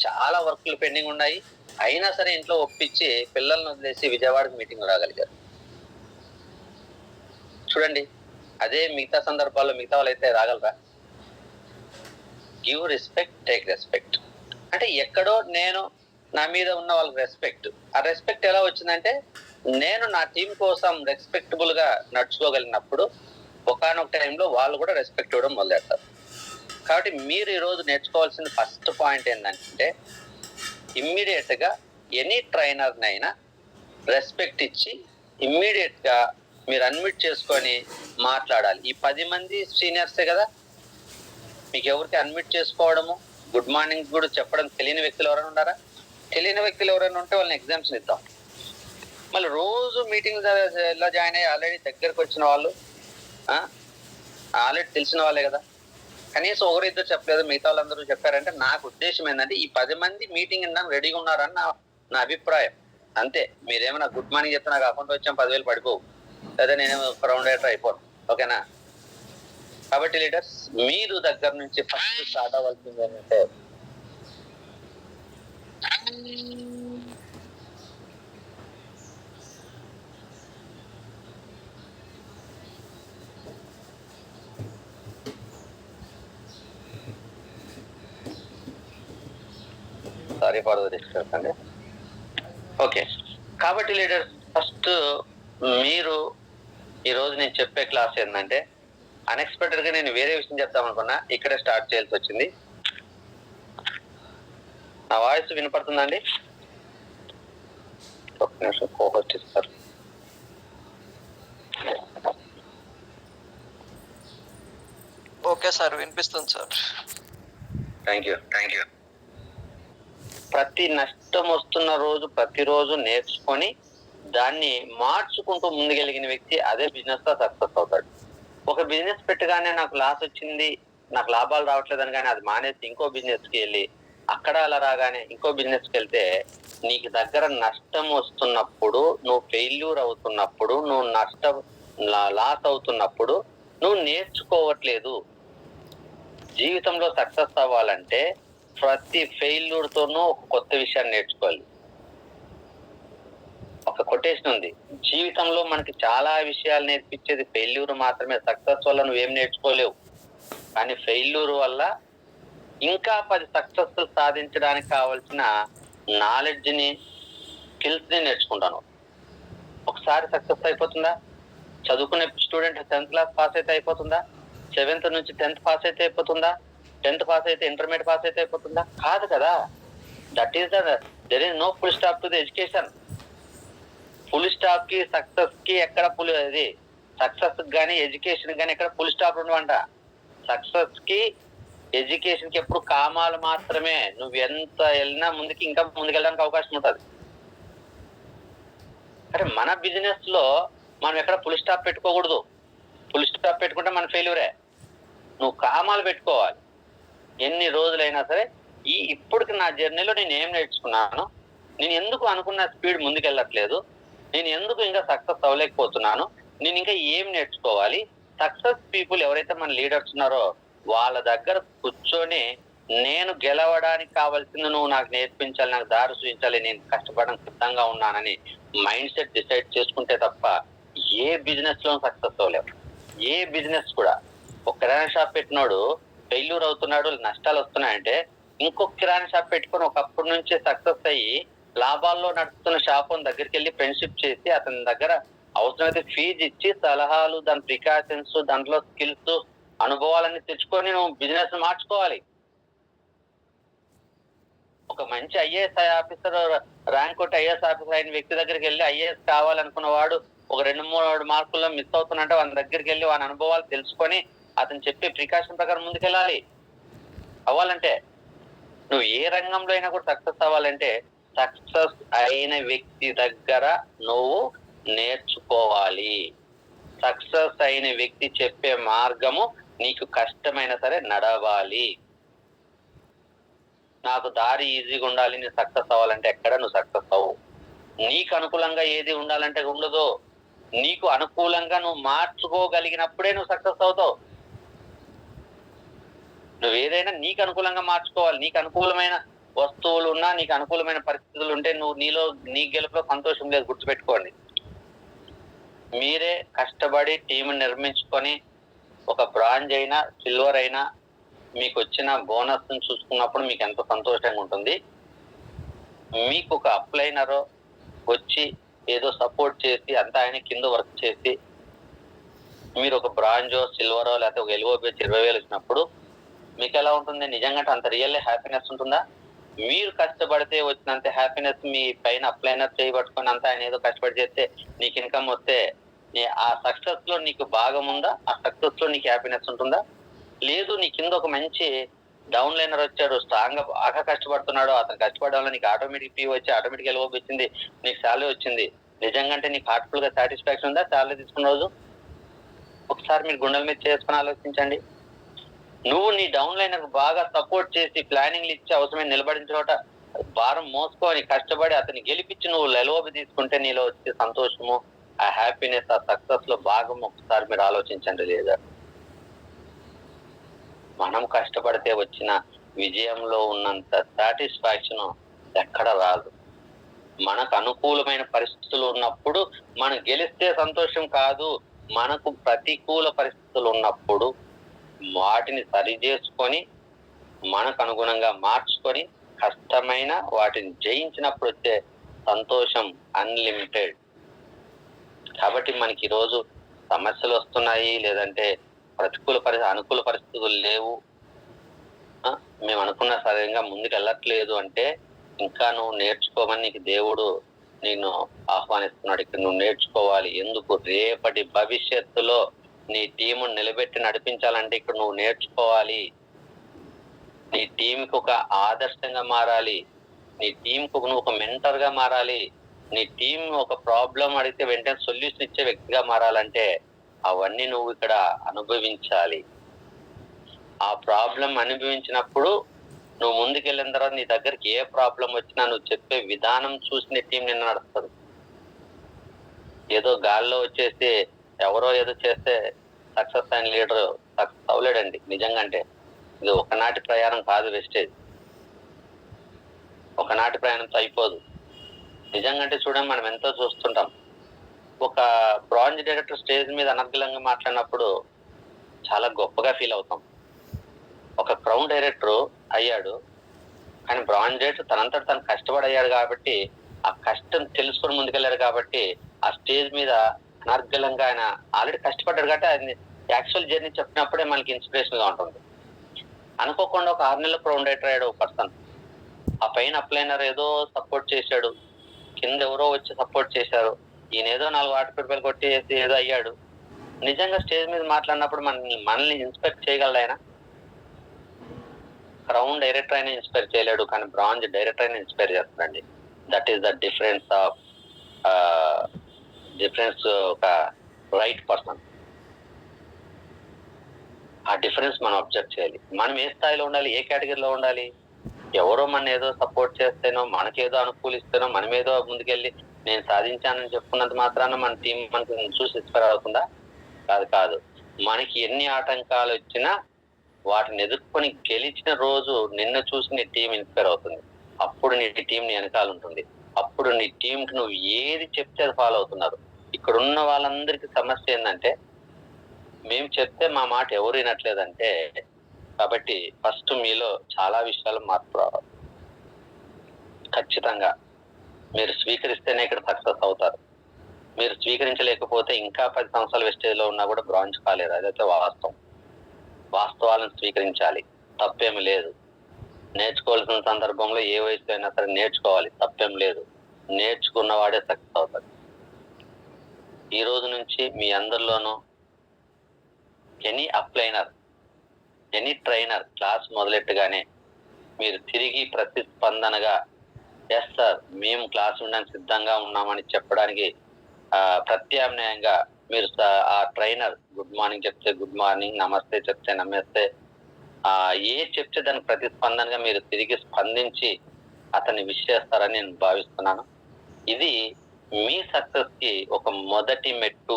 చాలా వర్క్లు పెండింగ్ ఉన్నాయి, అయినా సరే ఇంట్లో ఒప్పించి పిల్లల్ని వదిలేసి విజయవాడకి మీటింగ్ రాగలిగారు. చూడండి, అదే మిగతా సందర్భాల్లో మిగతా వాళ్ళు అయితే రాగలరా? Give respect, take respect. అంటే ఎక్కడో నేను నా మీద ఉన్న వాళ్ళకి రెస్పెక్ట్, ఆ రెస్పెక్ట్ ఎలా వచ్చిందంటే నేను నా టీం కోసం రెస్పెక్టబుల్ గా నడుచుకోగలిగినప్పుడు ఒకనొక టైంలో వాళ్ళు కూడా రెస్పెక్ట్ ఇవ్వడం మొదలెడతారు. కాబట్టి మీరు ఈరోజు నేర్చుకోవాల్సిన ఫస్ట్ పాయింట్ ఏంటంటే ఇమ్మీడియట్ గా ఎనీ ట్రైనర్నైనా రెస్పెక్ట్ ఇచ్చి ఇమ్మీడియట్ గా మీరు అన్మిట్ చేసుకొని మాట్లాడాలి. ఈ 10 మంది సీనియర్సే కదా, మీకు ఎవరికి అన్మిట్ చేసుకోవడము గుడ్ మార్నింగ్ కూడా చెప్పడం తెలియని వ్యక్తులు ఎవరైనా ఉన్నారా? తెలియని వ్యక్తులు ఎవరైనా ఉంటే వాళ్ళని ఎగ్జామ్షన్ ఇద్దాం. మళ్ళీ రోజు మీటింగ్ ఎలా జాయిన్ అయ్యి ఆల్రెడీ దగ్గరకు వచ్చిన వాళ్ళు, ఆల్రెడీ తెలిసిన వాళ్ళే కదా, కనీసం ఒకరిద్దరు చెప్పలేదు మిగతా వాళ్ళందరూ చెప్పారంటే నాకు ఉద్దేశం ఏంటంటే ఈ 10 మంది మీటింగ్ ఇవ్వడానికి రెడీగా ఉన్నారని నా అభిప్రాయం. అంతే. మీరేమైనా గుడ్ మార్నింగ్ చెప్తే నాకు అకౌంట్ వచ్చాం 10,000 పడిపోవు, లేదా నేనేమో రౌండ్ రేటర్ అయిపోను. ఓకేనా? కాబట్టి లీడర్స్ మీరు దగ్గర నుంచి ఫస్ట్ స్టార్ట్ అవ్వాల్సింది ఏంటంటే సారీ ఫర్ ద డిస్టర్బెన్స్ అండి. ఓకే, కాబట్టి లీడర్స్, ఫస్ట్ మీరు ఈరోజు నేను చెప్పే క్లాస్ ఏంటంటే, అన్ఎక్స్పెక్టెడ్ గా నేను వేరే విషయం చెప్తాం అనుకున్నా, ఇక్కడే స్టార్ట్ చేయాల్సి వచ్చింది. నా వాయిస్ వినపడుతుందండి? ఒక నిమిషం కోహోస్ట్ ఇస్తారు. ఓకే సార్, వినిపిస్తుంది సార్. Thank you. ప్రతి నష్టం వస్తున్న రోజు ప్రతిరోజు నేర్చుకొని దాన్ని మార్చుకుంటూ ముందుకెళ్ళిన వ్యక్తి అదే బిజినెస్ లో సక్సెస్ అవుతాడు. ఒక బిజినెస్ పెట్టగానే నాకు లాస్ వచ్చింది, నాకు లాభాలు రావట్లేదని కానీ అది మానేసి ఇంకో బిజినెస్ కి వెళ్ళి అక్కడ అలా రాగానే ఇంకో బిజినెస్ కి వెళ్తే నీకు దగ్గర నష్టం వస్తున్నప్పుడు, నువ్వు ఫెయిల్యూర్ అవుతున్నప్పుడు, నువ్వు లాస్ అవుతున్నప్పుడు నువ్వు నేర్చుకోవట్లేదు. జీవితంలో సక్సెస్ అవ్వాలంటే ప్రతి ఫెయిల్యూర్ తోనూ ఒక కొత్త విషయాన్ని నేర్చుకోవాలి. ఒక కొటేషన్ ఉంది, జీవితంలో మనకి చాలా విషయాలు నేర్పించేది ఫెయిల్యూర్ మాత్రమే. సక్సెస్ వల్ల నువ్వేం నేర్చుకోలేవు, కానీ ఫెయిల్యూర్ వల్ల ఇంకా 10 సక్సెస్ సాధించడానికి కావాల్సిన నాలెడ్జ్ ని, స్కిల్స్ ని నేర్చుకుంటాను. ఒకసారి సక్సెస్ అయిపోతుందా? చదువుకునే స్టూడెంట్ 10th క్లాస్ పాస్ అయితే అయిపోతుందా? 7th నుంచి 10th పాస్ అయితే అయిపోతుందా? 10th పాస్ అయితే ఇంటర్మీడియట్ పాస్ అయితే అయిపోతుందా? కాదు కదా. That is there is no full stop to the education. Full stop కి సక్సెస్ కి ఎక్కడ సక్సెస్ గానీ ఎడ్యుకేషన్ గానీ ఎక్కడ ఫుల్ స్టాప్ ఉండవంట. సక్సెస్ కి ఎడ్యుకేషన్ కి ఎప్పుడు కామాలు మాత్రమే. నువ్వు ఎంత వెళ్ళినా ముందుకి ఇంకా ముందుకెళ్ళడానికి అవకాశం ఉంటుంది. అంటే మన బిజినెస్ లో మనం ఎక్కడ ఫుల్ స్టాప్ పెట్టుకోకూడదు. ఫుల్ స్టాప్ పెట్టుకుంటే మన ఫెయిల్యూరే. నువ్వు కామాలు పెట్టుకోవాలి. ఎన్ని రోజులైనా సరే ఇప్పటికి నా జర్నీలో నేను ఏం నేర్చుకున్నాను, నేను ఎందుకు అనుకున్న స్పీడ్ ముందుకెళ్ళట్లేదు, నేను ఎందుకు ఇంకా సక్సెస్ అవ్వలేకపోతున్నాను, నేను ఇంకా ఏం నేర్చుకోవాలి. సక్సెస్ పీపుల్ ఎవరైతే మన లీడర్స్ ఉన్నారో వాళ్ళ దగ్గర కూర్చొని నేను గెలవడానికి కావాల్సింది నువ్వు నాకు నేర్పించాలి, నాకు దారి చూపించాలి, నేను కష్టపడడానికి సిద్ధంగా ఉన్నానని మైండ్ సెట్ డిసైడ్ చేసుకుంటే తప్ప ఏ బిజినెస్ లో సక్సెస్ అవ్వలేవు. ఏ బిజినెస్ కూడా. ఒక కిరాణా షాప్ పెట్టినోడు ఫెయిల్యూర్ అవుతున్నాడు, నష్టాలు వస్తున్నాయంటే ఇంకొక కిరాణా షాప్ పెట్టుకొని ఒకప్పటి నుంచే సక్సెస్ అయ్యి లాభాల్లో నడుస్తున్న షాప్ దగ్గరికి వెళ్ళి ఫ్రెండ్షిప్ చేసి అతని దగ్గర అవసరమైతే ఫీజు ఇచ్చి సలహాలు, దాని ప్రికాషన్స్, దాంట్లో స్కిల్స్, అనుభవాలన్నీ తెచ్చుకొని నువ్వు బిజినెస్ మార్చుకోవాలి. ఒక మంచి ఐఏఎస్ ఆఫీసర్ ర్యాంక్ కొట్టి ఐఏఎస్ ఆఫీసర్ అయిన వ్యక్తి దగ్గరికి వెళ్ళి ఐఏఎస్ కావాలనుకున్న వాడు ఒక 2-3 మార్కుల్లో మిస్ అవుతున్నట్టే వాళ్ళ దగ్గరికి వెళ్ళి వాళ్ళ అనుభవాలు తెలుసుకొని అతను చెప్పే ప్రికాషన్ ప్రకారం ముందుకెళ్ళాలి. అవ్వాలంటే నువ్వు ఏ రంగంలో అయినా కూడా సక్సెస్ అవ్వాలంటే సక్సెస్ అయిన వ్యక్తి దగ్గర నువ్వు నేర్చుకోవాలి. సక్సెస్ అయిన వ్యక్తి చెప్పే మార్గము నీకు కష్టమైనా సరే నడవాలి. నాకు దారి ఈజీగా ఉండాలి, నేను సక్సెస్ అవ్వాలంటే ఎక్కడ నువ్వు సక్సెస్ అవ్వు. నీకు అనుకూలంగా ఏది ఉండాలంటే ఉండదు. నీకు అనుకూలంగా నువ్వు మార్చుకోగలిగినప్పుడే నువ్వు సక్సెస్ అవుతావు. నువ్వు ఏదైనా నీకు అనుకూలంగా మార్చుకోవాలి. నీకు అనుకూలమైన వస్తువులు ఉన్నా, నీకు అనుకూలమైన పరిస్థితులు ఉంటే నువ్వు నీ గెలుపులో సంతోషం లేదు. గుర్తుపెట్టుకోండి. మీరే కష్టపడి టీం నిర్మించుకొని ఒక బ్రాంజ్ అయినా సిల్వర్ అయినా మీకు వచ్చిన బోనస్ చూసుకున్నప్పుడు మీకు ఎంత సంతోషంగా ఉంటుంది. మీకు ఒక అప్లైనరో వచ్చి ఏదో సపోర్ట్ చేసి అంతా ఆయన కింద వర్క్ చేసి మీరు ఒక బ్రాంజో సిల్వరో లేకపోతే ఒక ఎల్ఓబి 20,000 వచ్చినప్పుడు మీకు ఎలా ఉంటుంది? నిజంగా అంత రియల్ హ్యాపీనెస్ ఉంటుందా? మీరు కష్టపడితే వచ్చినంత హ్యాపీనెస్ మీ పైన అప్లైనర్ చేయబట్టుకొని అంతా ఆయన ఏదో కష్టపడి చేస్తే నీకు ఇన్కమ్ వస్తే ఆ సక్సెస్ లో నీకు భాగం ఉందా? ఆ సక్సెస్ లో నీకు హ్యాపీనెస్ ఉంటుందా? లేదు. నీ కింద ఒక మంచి డౌన్ లైనర్ వచ్చాడు, స్ట్రాంగ్ గా బాగా కష్టపడుతున్నాడు, అతను కష్టపడడం వల్ల నీకు ఆటోమేటిక్ ఫీ వచ్చి ఆటోమేటిక్ ఎల్ఓబి వచ్చింది, నీకు శాలరీ వచ్చింది. నిజంగా అంటే నీకు హార్ట్ఫుల్ గా సాటిస్ఫాక్షన్ ఉందా శాలరీ తీసుకున్న రోజు? ఒకసారి మీరు గుండెల మీద చేసుకుని ఆలోచించండి. నువ్వు నీ డౌన్ లైనర్ బాగా సపోర్ట్ చేసి ప్లానింగ్లు ఇచ్చి అవసరమైన నిలబడిన చోట భారం మోసుకొని కష్టపడి అతన్ని గెలిపించి నువ్వు ఎల్ఓబి తీసుకుంటే నీలో వచ్చే సంతోషము, ఆ హ్యాపీనెస్, ఆ సక్సెస్ లో భాగం ఒకసారి మీరు ఆలోచించండి. లేదా మనం కష్టపడితే వచ్చిన విజయంలో ఉన్నంత సాటిస్ఫాక్షన్ ఎక్కడ రాదు. మనకు అనుకూలమైన పరిస్థితులు ఉన్నప్పుడు మనం గెలిస్తే సంతోషం కాదు. మనకు ప్రతికూల పరిస్థితులు ఉన్నప్పుడు వాటిని సరి చేసుకొని మనకు అనుగుణంగా మార్చుకొని కష్టమైన వాటిని జయించినప్పుడు వచ్చే సంతోషం అన్లిమిటెడ్. కాబట్టి మనకి ఈరోజు సమస్యలు వస్తున్నాయి, లేదంటే అనుకూల పరిస్థితులు లేవు, మేము అనుకున్న సరిగ్గా ముందుకు వెళ్ళట్లేదు అంటే ఇంకా నువ్వు నేర్చుకోమని నీకు దేవుడు నిన్ను ఆహ్వానిస్తున్నాడు. ఇక్కడ నువ్వు నేర్చుకోవాలి. ఎందుకు? రేపటి భవిష్యత్తులో నీ టీము నిలబెట్టి నడిపించాలంటే ఇక్కడ నువ్వు నేర్చుకోవాలి. నీ టీంకి ఒక ఆదర్శంగా మారాలి. నీ టీంకు నువ్వు ఒక మెంటర్ గా మారాలి. నీ టీం ఒక ప్రాబ్లం అడిగితే వెంటనే సొల్యూషన్ ఇచ్చే వ్యక్తిగా మారాలంటే అవన్నీ నువ్వు ఇక్కడ అనుభవించాలి. ఆ ప్రాబ్లం అనుభవించినప్పుడు నువ్వు ముందుకెళ్ళిన తర్వాత నీ దగ్గరికి ఏ ప్రాబ్లం వచ్చినా నువ్వు చెప్పే విధానం చూసి నీ టీం నిన్ను నడుస్తుంది. ఏదో గాల్లో వచ్చేసి ఎవరో ఏదో చేస్తే సక్సెస్ అయిన లీడర్ సక్సెస్ అవ్వలేడండి. నిజంగా అంటే ఇది ఒకనాటి ప్రయాణం కాదు. వెస్టేజ్ ఒకనాటి ప్రయాణంతో అయిపోదు. నిజంగా అంటే చూడండి, మనం ఎంతో చూస్తుంటాం. ఒక బ్రాంజ్ డైరెక్టర్ స్టేజ్ మీద అనర్గళంగా మాట్లాడినప్పుడు చాలా గొప్పగా ఫీల్ అవుతాం. ఒక క్రౌన్ డైరెక్టర్ అయ్యాడు, కానీ బ్రాంజ్ డైరెక్టర్ తనంతట తను కష్టపడి అయ్యాడు కాబట్టి, ఆ కష్టం తెలుసుకొని ముందుకెళ్ళాడు కాబట్టి ఆ స్టేజ్ మీద అనర్గళంగా ఆయన ఆల్రెడీ కష్టపడ్డాడు కాబట్టి ఆయన యాక్చువల్ జర్నీ చెప్పినప్పుడే మనకి ఇన్స్పిరేషన్ గా ఉంటుంది. అనుకోకుండా ఒక 6 నెలల క్రౌన్ డైరెక్టర్ అయ్యాడు ఒక పర్సన్. ఆ పైన అప్లైనర్ ఏదో సపోర్ట్ చేశాడు, కింద ఎవరో వచ్చి సపోర్ట్ చేశారు, ఈయన ఏదో 4 వాటర్ పేపర్లు కొట్టేసి ఏదో అయ్యాడు. నిజంగా స్టేజ్ మీద మాట్లాడినప్పుడు మనల్ని ఇన్స్పైర్ చేయగలడు ఆయన. క్రౌన్ డైరెక్టర్ అయినా ఇన్స్పైర్ చేయలేడు, కానీ బ్రాంజ్ డైరెక్టర్ అయినా ఇన్స్పైర్ చేస్తాడండి. దట్ ఈస్ ద డిఫరెన్స్ ఒక రైట్ పర్సన్. ఆ డిఫరెన్స్ మనం అబ్జర్వ్ చేయాలి. మనం ఏ స్థాయిలో ఉండాలి, ఏ కేటగిరీలో ఉండాలి. ఎవరో మన ఏదో సపోర్ట్ చేస్తేనో, మనకేదో అనుకూలిస్తేనో, మనమేదో ముందుకెళ్ళి నేను సాధించానని చెప్పుకున్నంత మాత్రాన మన టీం మనకు చూసి ఇన్స్పైర్ అవుతుందా? కాదు. మనకి ఎన్ని ఆటంకాలు వచ్చినా వాటిని ఎదుర్కొని గెలిచిన రోజు నిన్ను చూసి నీ టీం ఇన్స్పైర్ అవుతుంది. అప్పుడు నీ టీం నీ వెనకాల ఉంటుంది. అప్పుడు నీ టీంకి నువ్వు ఏది చెప్తే అది ఫాలో అవుతున్నారు. ఇక్కడ ఉన్న వాళ్ళందరికీ సమస్య ఏంటంటే, మేము చెప్తే మా మాట ఎవరు వినట్లేదంటే, కాబట్టి ఫస్ట్ మీలో చాలా విషయాలు మార్పు రావాలి. ఖచ్చితంగా మీరు స్వీకరిస్తేనే ఇక్కడ సక్సెస్ అవుతారు. మీరు స్వీకరించలేకపోతే ఇంకా 10 సంవత్సరాలు వెస్టేజ్ లో ఉన్నా కూడా బ్రాంజ్ కాలేరు. అదైతే వాస్తవం. వాస్తవాలను స్వీకరించాలి, తప్పేమి లేదు. నేర్చుకోవాల్సిన సందర్భంలో ఏ వయసులో అయినా సరే నేర్చుకోవాలి, తప్పేం లేదు. నేర్చుకున్న వాడే సక్సెస్ అవుతాడు. ఈ రోజు నుంచి మీ అందరిలోనూ ఎనీ అప్లైనర్, ఎనీ ట్రైనర్ క్లాస్ మొదలెట్టుగానే మీరు తిరిగి ప్రతిస్పందనగా ఎస్ సార్ మేము క్లాస్ ఉండడానికి సిద్ధంగా ఉన్నామని చెప్పడానికి ప్రత్యామ్నాయంగా మీరు ఆ ట్రైనర్ గుడ్ మార్నింగ్ చెప్తే గుడ్ మార్నింగ్, నమస్తే చెప్తే నమస్తే, ఏ చెప్తే దానికి ప్రతిస్పందనగా మీరు తిరిగి స్పందించి అతన్ని విష్ చేస్తారని నేను భావిస్తున్నాను. ఇది మీ సక్సెస్ కి ఒక మొదటి మెట్టు.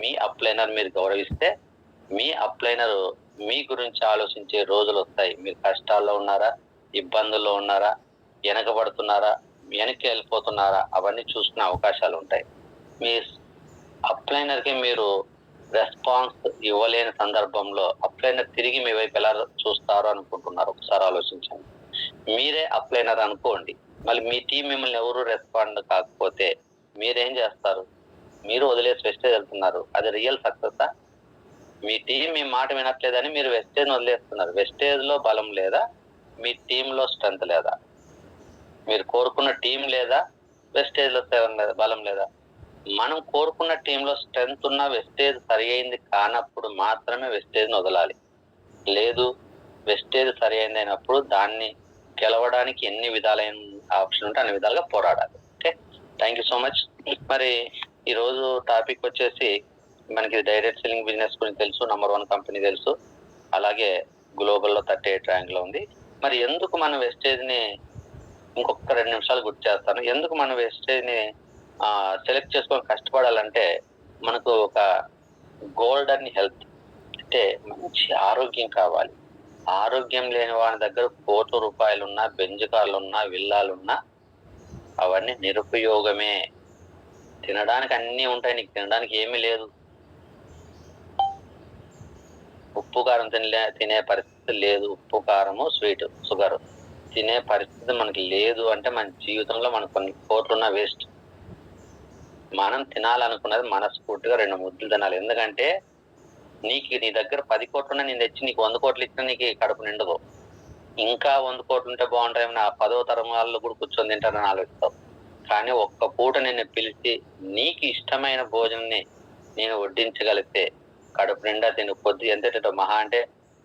మీ అప్లైనర్ మీరు గౌరవిస్తే మీ అప్లైనర్ మీ గురించి ఆలోచించే రోజులు వస్తాయి. మీరు కష్టాల్లో ఉన్నారా, ఇబ్బందుల్లో ఉన్నారా, వెనకబడుతున్నారా, వెనక్కి వెళ్ళిపోతున్నారా, అవన్నీ చూసుకునే అవకాశాలు ఉంటాయి. మీ అప్లైనర్ కి మీరు రెస్పాన్స్ ఇవ్వలేని సందర్భంలో అప్లైనర్ తిరిగి మీ వైపు ఎలా చూస్తారో అనుకుంటున్నారు, ఒకసారి ఆలోచించండి. మీరే అప్లైనర్ అనుకోండి, మళ్ళీ మీ టీం మిమ్మల్ని ఎవరు రెస్పాండ్ కాకపోతే మీరేం చేస్తారు? మీరు వదిలేసి వెస్టేజ్ వెళ్తున్నారు. అది రియల్ సక్సెస్? మీ టీం మీ మాట వినట్లేదని మీరు వెస్టేజ్ వదిలేస్తున్నారు. వెస్టేజ్ లో బలం లేదా? మీ టీంలో స్ట్రెంత్ లేదా? మీరు కోరుకున్న టీం లేదా? వెస్టేజ్ లో బలం లేదా? మనం కోరుకున్న టీంలో స్ట్రెంత్ ఉన్న వెస్టేజ్ సరి అయింది కానప్పుడు మాత్రమే వెస్టేజ్ ని వదలాలి. లేదు, వెస్టేజ్ సరి అయింది అయినప్పుడు దాన్ని గెలవడానికి ఎన్ని విధాలైన ఆప్షన్ ఉంటే అన్ని విధాలుగా పోరాడాలి. Okay, thank you so much. మరి ఈ రోజు టాపిక్ వచ్చేసి మనకి డైరెక్ట్ సెల్లింగ్ బిజినెస్ గురించి తెలుసు, నంబర్ 1 కంపెనీ తెలుసు, అలాగే గ్లోబల్ లో 38 ర్యాంక్ లో ఉంది. మరి ఎందుకు మనం వెస్టేజ్ ని, ఇంకొక 2 నిమిషాలు గుర్తు చేస్తాను, ఎందుకు మనం వెస్టేజ్ ని సెలెక్ట్ చేసుకొని కష్టపడాలంటే, మనకు ఒక గోల్డెన్ హెల్త్ అంటే మంచి ఆరోగ్యం కావాలి. ఆరోగ్యం లేని వాడి దగ్గర ₹1,00,00,000 బెంజ్ కార్లున్నా, విల్లాలున్నా అవన్నీ నిరుపయోగమే. తినడానికి అన్ని ఉంటాయి, నీకు తినడానికి ఏమీ లేదు. ఉప్పు కారం తినే పరిస్థితి లేదు. ఉప్పు కారము, స్వీట్, షుగర్ తినే పరిస్థితి మనకి లేదు అంటే మన జీవితంలో మనకు కొన్ని కోట్లున్న వేస్ట్. మనం తినాలనుకున్నది మనస్ఫూర్తిగా 2 ముద్దలు తినాలి. ఎందుకంటే నీ దగ్గర 10 కోట్లున్నా నేను తెచ్చి నీకు 100 కోట్లు ఇచ్చినా నీకు కడుపు నిండదు. ఇంకా 100 కోట్లు ఉంటే బాగుంటాయేమో, నా 10వ తరం వాళ్ళు కూడా కూర్చొని తింటారని ఆలోచిస్తావు. కానీ ఒక్క పూట నిన్ను పిలిచి నీకు ఇష్టమైన భోజనాన్ని నేను వడ్డించగలిగితే కడుపు నిండా తిను. పొద్దు ఎంత తింటావు? మహా అంటే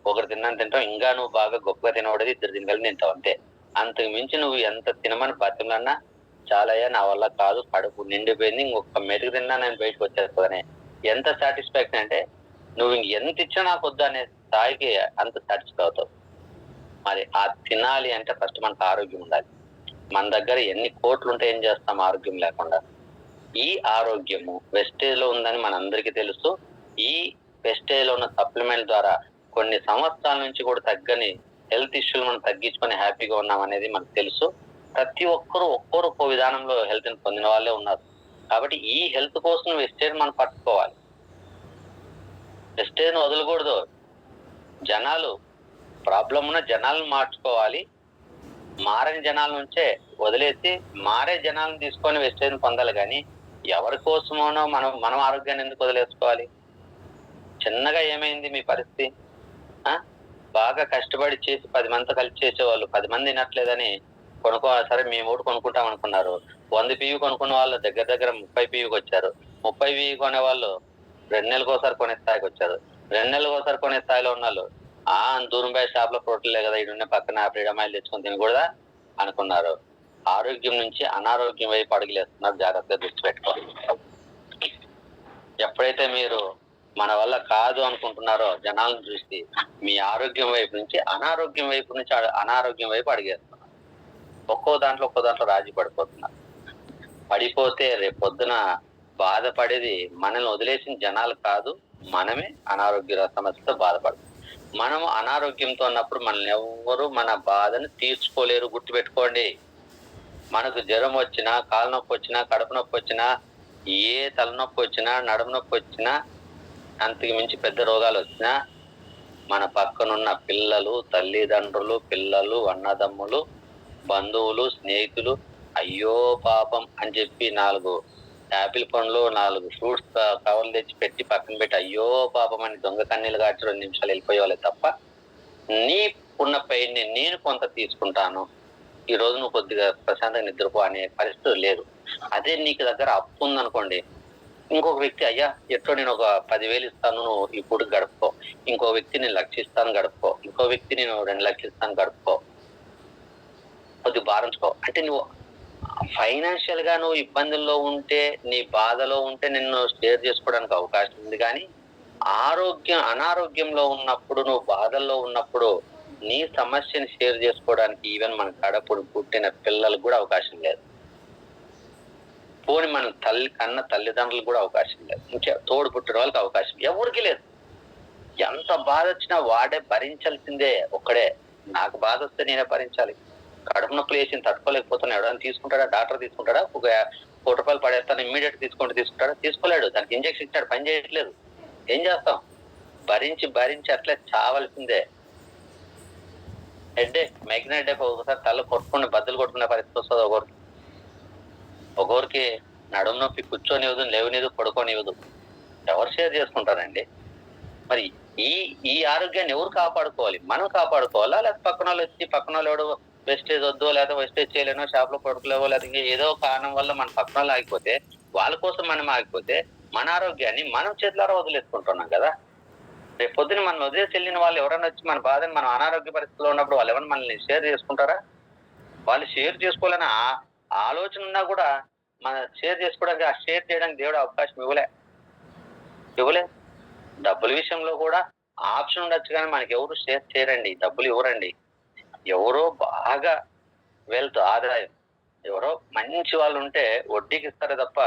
ఒకరు తిన్నాను తింటావు. ఇంకా నువ్వు బాగా గొప్పగా తినబడేది 2 తినగలిగి తింటావు అంతే. అంతకు మించి నువ్వు ఎంత తినమని బతిమలన్నా చాలయ్యా నా వల్ల కాదు, కడుపు నిండిపోయింది, ఇంకొక మెతుకు తిన్నా నేను బయటకు వచ్చేస్తుందని ఎంత సాటిస్ఫాక్షన్ అంటే నువ్వు ఎంత ఇచ్చినా నాకు వద్దు అనే స్థాయికి అంత సాటిస్ఫై అవుతావు. మరి ఆ తినాలి అంటే ఫస్ట్ మనకు ఆరోగ్యం ఉండాలి. మన దగ్గర ఎన్ని కోట్లు ఉంటే ఏం చేస్తాం ఆరోగ్యం లేకుండా? ఈ ఆరోగ్యము వెస్టేజ్ లో ఉందని మనందరికీ తెలుసు. ఈ వెస్టేజ్ లో ఉన్న సప్లిమెంట్ ద్వారా కొన్ని సంవత్సరాల నుంచి కూడా తగ్గని హెల్త్ ఇష్యూలు మనం తగ్గించుకొని హ్యాపీగా ఉన్నాం అనేది మనకు తెలుసు. ప్రతి ఒక్కరు ఒక్కో విధానంలో హెల్త్ ని పొందిన వాళ్ళే ఉన్నారు. కాబట్టి ఈ హెల్త్ కోసం వెస్టేజ్ మనం పట్టుకోవాలి. వెస్టేజ్ ను వదలకూడదు. జనాలు ప్రాబ్లం ఉన్న జనాలను మార్చుకోవాలి. మారని జనాల నుంచే వదిలేసి మారే జనాలను తీసుకొని వెస్టేజ్ పొందాలి. కానీ ఎవరి కోసమోనో మనం ఆరోగ్యాన్ని ఎందుకు వదిలేసుకోవాలి? చిన్నగా ఏమైంది మీ పరిస్థితి? బాగా కష్టపడి చేసి 10 మందితో కలిసి చేసేవాళ్ళు 10 మంది తినట్లేదని సరే మేము ఒకటి కొనుక్కుంటాం అనుకున్నారు. 100 పివి కొనుక్కున్న వాళ్ళు దగ్గర 30 పివికి వచ్చారు. 30 పివి కొనే వాళ్ళు 2 నెలలకు ఒకసారి కొనే స్థాయికి వచ్చారు. 2 నెలలకు ఒకసారి కొనే స్థాయిలో ఉన్న వాళ్ళు దూరం పోయి షాప్ లో ప్రోటీన్లే కదా, ఇడున్న పక్కన ఫ్రీడమ్ ఆయిల్ తెచ్చుకొని తినకూడదా అనుకున్నారు. ఆరోగ్యం నుంచి అనారోగ్యం వైపు అడుగులేస్తున్నారు. జాగ్రత్తగా దృష్టి పెట్టుకోవాలి. ఎప్పుడైతే మీరు మన వల్ల కాదు అనుకుంటున్నారో జనాలను చూసి మీ ఆరోగ్యం వైపు నుంచి అనారోగ్యం వైపు అడిగేస్తున్నారు. ఒక్కో దాంట్లో రాజీ పడిపోతున్నారు. పడిపోతే రేపు పొద్దున బాధపడేది మనల్ని వదిలేసిన జనాలు కాదు, మనమే అనారోగ్య సమస్యతో బాధపడతాం. మనము అనారోగ్యంతో ఉన్నప్పుడు మనల్ని ఎవ్వరూ మన బాధను తీర్చుకోలేరు. గుర్తుపెట్టుకోండి. మనకు జ్వరం వచ్చినా, కాలు నొప్పి వచ్చినా, కడుపు నొప్పి వచ్చినా, ఏ తలనొప్పి వచ్చినా, నడుము నొప్పి వచ్చినా, అంతకు మించి పెద్ద రోగాలు వచ్చినా మన పక్కనున్న పిల్లలు, తల్లిదండ్రులు, పిల్లలు, అన్నదమ్ములు, బంధువులు, స్నేహితులు అయ్యో పాపం అని చెప్పి 4 యాపిల్ పండ్లు 4 ఫ్రూట్స్ కవర్లు తెచ్చి పెట్టి పక్కన పెట్టి అయ్యో పాపం అని దొంగ కన్నీళ్ళు కాచి 2 నిమిషాలు వెళ్ళిపోయేవాళ్ళే తప్ప నీకున్న పెయిన్ ని నేను కొంత తీసుకుంటాను, ఈ రోజు నువ్వు కొద్దిగా ప్రశాంతంగా నిద్రపో అనే పరిస్థితి లేదు. అదే నీకు దగ్గర అప్పు ఉందనుకోండి, ఇంకొక వ్యక్తి అయ్యా ఎట్లో నేను ఒక 10,000 ఇస్తాను, నువ్వు ఈ పూటకి గడుపుకో. ఇంకో వ్యక్తి నేను 1,00,000 ఇస్తాను గడుపుకో. ఇంకో వ్యక్తి నేను 2 లక్షలు ఇస్తాను గడుపుకో. కొద్దిగా భారించుకో. అంటే నువ్వు ఫైనాన్షియల్ గా నువ్వు ఇబ్బందుల్లో ఉంటే, నీ బాధలో ఉంటే నిన్ను షేర్ చేసుకోవడానికి అవకాశం ఉంది. కానీ అనారోగ్యంలో ఉన్నప్పుడు, నువ్వు బాధల్లో ఉన్నప్పుడు నీ సమస్యని షేర్ చేసుకోవడానికి ఈవెన్ మన కడపుడు పుట్టిన పిల్లలకు కూడా అవకాశం లేదు. పోని మన తల్లిదండ్రులకు కూడా అవకాశం లేదు. ఇంకా తోడు పుట్టిన వాళ్ళకి అవకాశం ఎవరికి లేదు. ఎంత బాధ వచ్చినా వాడే భరించాల్సిందే. ఒక్కడే నాకు బాధ వస్తే నేనే భరించాలి. కడుపు నొప్పులు వేసి తట్టుకోలేకపోతున్నా ఎవరైనా తీసుకుంటాడా? డాక్టర్ తీసుకుంటాడా? ఒక 1 కోటి రూపాయలు పడేస్తాను ఇమ్మీడియట్ తీసుకుంటాడా? తీసుకోలేడు. దానికి ఇంజక్షన్ ఇచ్చాడు, పని చేయట్లేదు. ఏం చేస్తాం? భరించి అట్లే చావాల్సిందే. హెడ్ఏక్, మైగ్రేన్ హెడ్ఏక్ ఒకసారి తల కొట్టుకుని బద్దలు కొట్టుకునే పరిస్థితి వస్తుంది. ఒకరికి నడుము నొప్పి కూర్చొనివ్వదు, లేవనివ్వదు, పడుకోనివ్వదు. ఎవరు షేర్ చేసుకుంటారండి? మరి ఈ ఆరోగ్యాన్ని ఎవరు కాపాడుకోవాలి? మనం కాపాడుకోవాలా? లేకపోతే పక్కన వాళ్ళు వచ్చి పక్కన వాళ్ళు ఎవడు వెస్టేజ్ వద్దో, లేకపోతే వెస్టేజ్ చేయలేనో, షాప్ లో పడుకోలేవో, లేకపోతే ఏదో కారణం వల్ల మన పక్కన వాళ్ళు ఆగిపోతే, వాళ్ళ కోసం మనం ఆగిపోతే మన ఆరోగ్యాన్ని మనం చేతులారా వదిలేసుకుంటున్నాం కదా. రేపు పొద్దున మనం వదిలేసి వెళ్ళిన వాళ్ళు ఎవరైనా వచ్చి మన బాధని, మనం అనారోగ్య పరిస్థితిలో ఉన్నప్పుడు వాళ్ళు ఎవరైనా మనల్ని షేర్ చేసుకుంటారా? వాళ్ళు షేర్ చేసుకోవాలని ఆలోచన ఉన్నా కూడా మన షేర్ చేసుకోవడానికి, ఆ షేర్ చేయడానికి దేవుడు అవకాశం ఇవ్వలే. డబ్బుల విషయంలో కూడా ఆప్షన్ ఉండొచ్చు, కానీ మనకి ఎవరు షేర్ చేయరండి. డబ్బులు ఇవ్వరండి. ఎవరో బాగా వెల్త్, ఆదాయం, ఎవరో మంచి వాళ్ళు ఉంటే వడ్డీకి ఇస్తారే తప్ప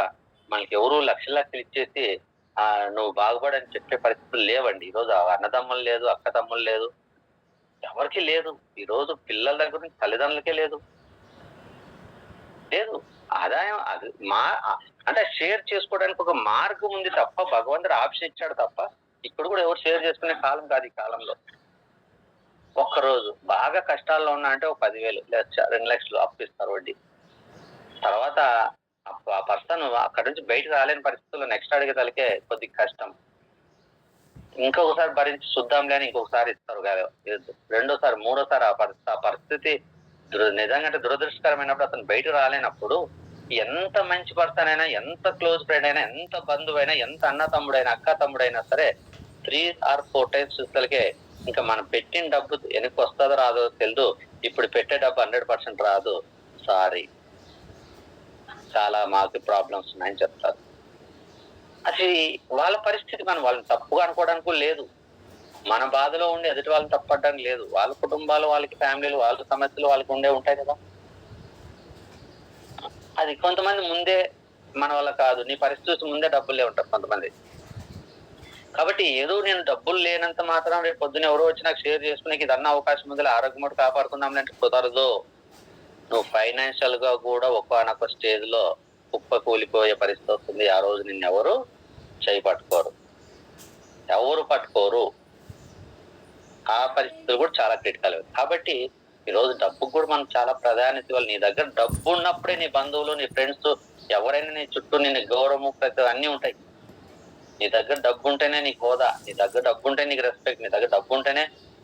మనకి ఎవరు లక్షలు ఇచ్చేసి నువ్వు బాగుపడని చెప్పే పరిస్థితులు లేవండి. ఈరోజు అన్నదమ్ములు లేదు, అక్క తమ్ముళ్ళు లేదు, ఎవరికి లేదు. ఈరోజు పిల్లల దగ్గర నుంచి తల్లిదండ్రులకే లేదు. ఆదాయం అది అంటే షేర్ చేసుకోవడానికి ఒక మార్గం ఉంది తప్ప, భగవంతుడు ఆప్షన్ ఇచ్చాడు తప్ప, ఇక్కడ కూడా ఎవరు షేర్ చేసుకునే కాలం కాదు ఈ కాలంలో. ఒక్కరోజు బాగా కష్టాల్లో ఉన్నా అంటే ఒక 10,000 లేదా 2 లక్షలు అప్పిస్తారు వడ్డీ. తర్వాత ఆ పర్సన్ అక్కడి నుంచి బయటకు రాలేని పరిస్థితుల్లో నెక్స్ట్ అడిగేతలకే కొద్దిగా కష్టం. ఇంకొకసారి భరించి చూద్దాంలే అని ఇంకొకసారి ఇస్తారు కాదు. రెండోసారి, మూడోసారి ఆ పరిస్థితి నిజంగా అంటే దురదృష్టకరమైనప్పుడు అతను బయటకు రాలేనప్పుడు ఎంత మంచి పర్సన్ అయినా, ఎంత క్లోజ్ ఫ్రెండ్ అయినా, ఎంత బంధువైనా, ఎంత అన్న తమ్ముడైనా, అక్క తమ్ముడైనా సరే 3 or 4 టైమ్స్ చూస్తలకే ఇంకా మనం పెట్టిన డబ్బు వెనక్కి వస్తుందో రాదో తెలియదు. ఇప్పుడు పెట్టే డబ్బు 100% రాదు, సారీ చాలా మాకు ప్రాబ్లమ్స్ ఉన్నాయని చెప్తారు. అది వాళ్ళ పరిస్థితి. మనం వాళ్ళని తప్పుగా అనుకోవడానికి లేదు. మన బాధలో ఉండి ఎదుటి వాళ్ళని తప్పడానికి లేదు. వాళ్ళ కుటుంబాలు, వాళ్ళకి ఫ్యామిలీలు, వాళ్ళ సమస్యలు వాళ్ళకి ఉండే ఉంటాయి కదా. అది కొంతమంది ముందే మన వల్ల కాదు, నీ పరిస్థితి చూసి ముందే డబ్బులే ఉంటారు కొంతమంది. కాబట్టి ఏదో నేను డబ్బులు లేనంత మాత్రం రేపు పొద్దున ఎవరో వచ్చి నాకు షేర్ చేసుకునే ఇది అవకాశం ఉంది, ఆరోగ్యం కూడా కాపాడుకుందాం అంటే కుదరదు. నువ్వు ఫైనాన్షియల్ గా కూడా ఒక్కొక్క స్టేజ్ లో కుప్ప కూలిపోయే పరిస్థితి వస్తుంది. ఆ రోజు నిన్నెవరు చేయి పట్టుకోరు, ఎవరు పట్టుకోరు. ఆ పరిస్థితులు కూడా చాలా క్రిటికల్. కాబట్టి ఈ రోజు డబ్బుకు కూడా మనం చాలా ప్రాధాన్యత ఇవ్వాలి. నీ దగ్గర డబ్బు ఉన్నప్పుడే నీ బంధువులు, నీ ఫ్రెండ్స్, ఎవరైనా నీ చుట్టూ నిన్ను గౌరవము ప్రతి అన్నీ ఉంటాయి. నీ దగ్గర డబ్బు ఉంటేనే నీకు హోదా, నీ దగ్గర డబ్బు ఉంటే నీకు రెస్పెక్ట్, నీ దగ్గర డబ్బు ఉంటేనే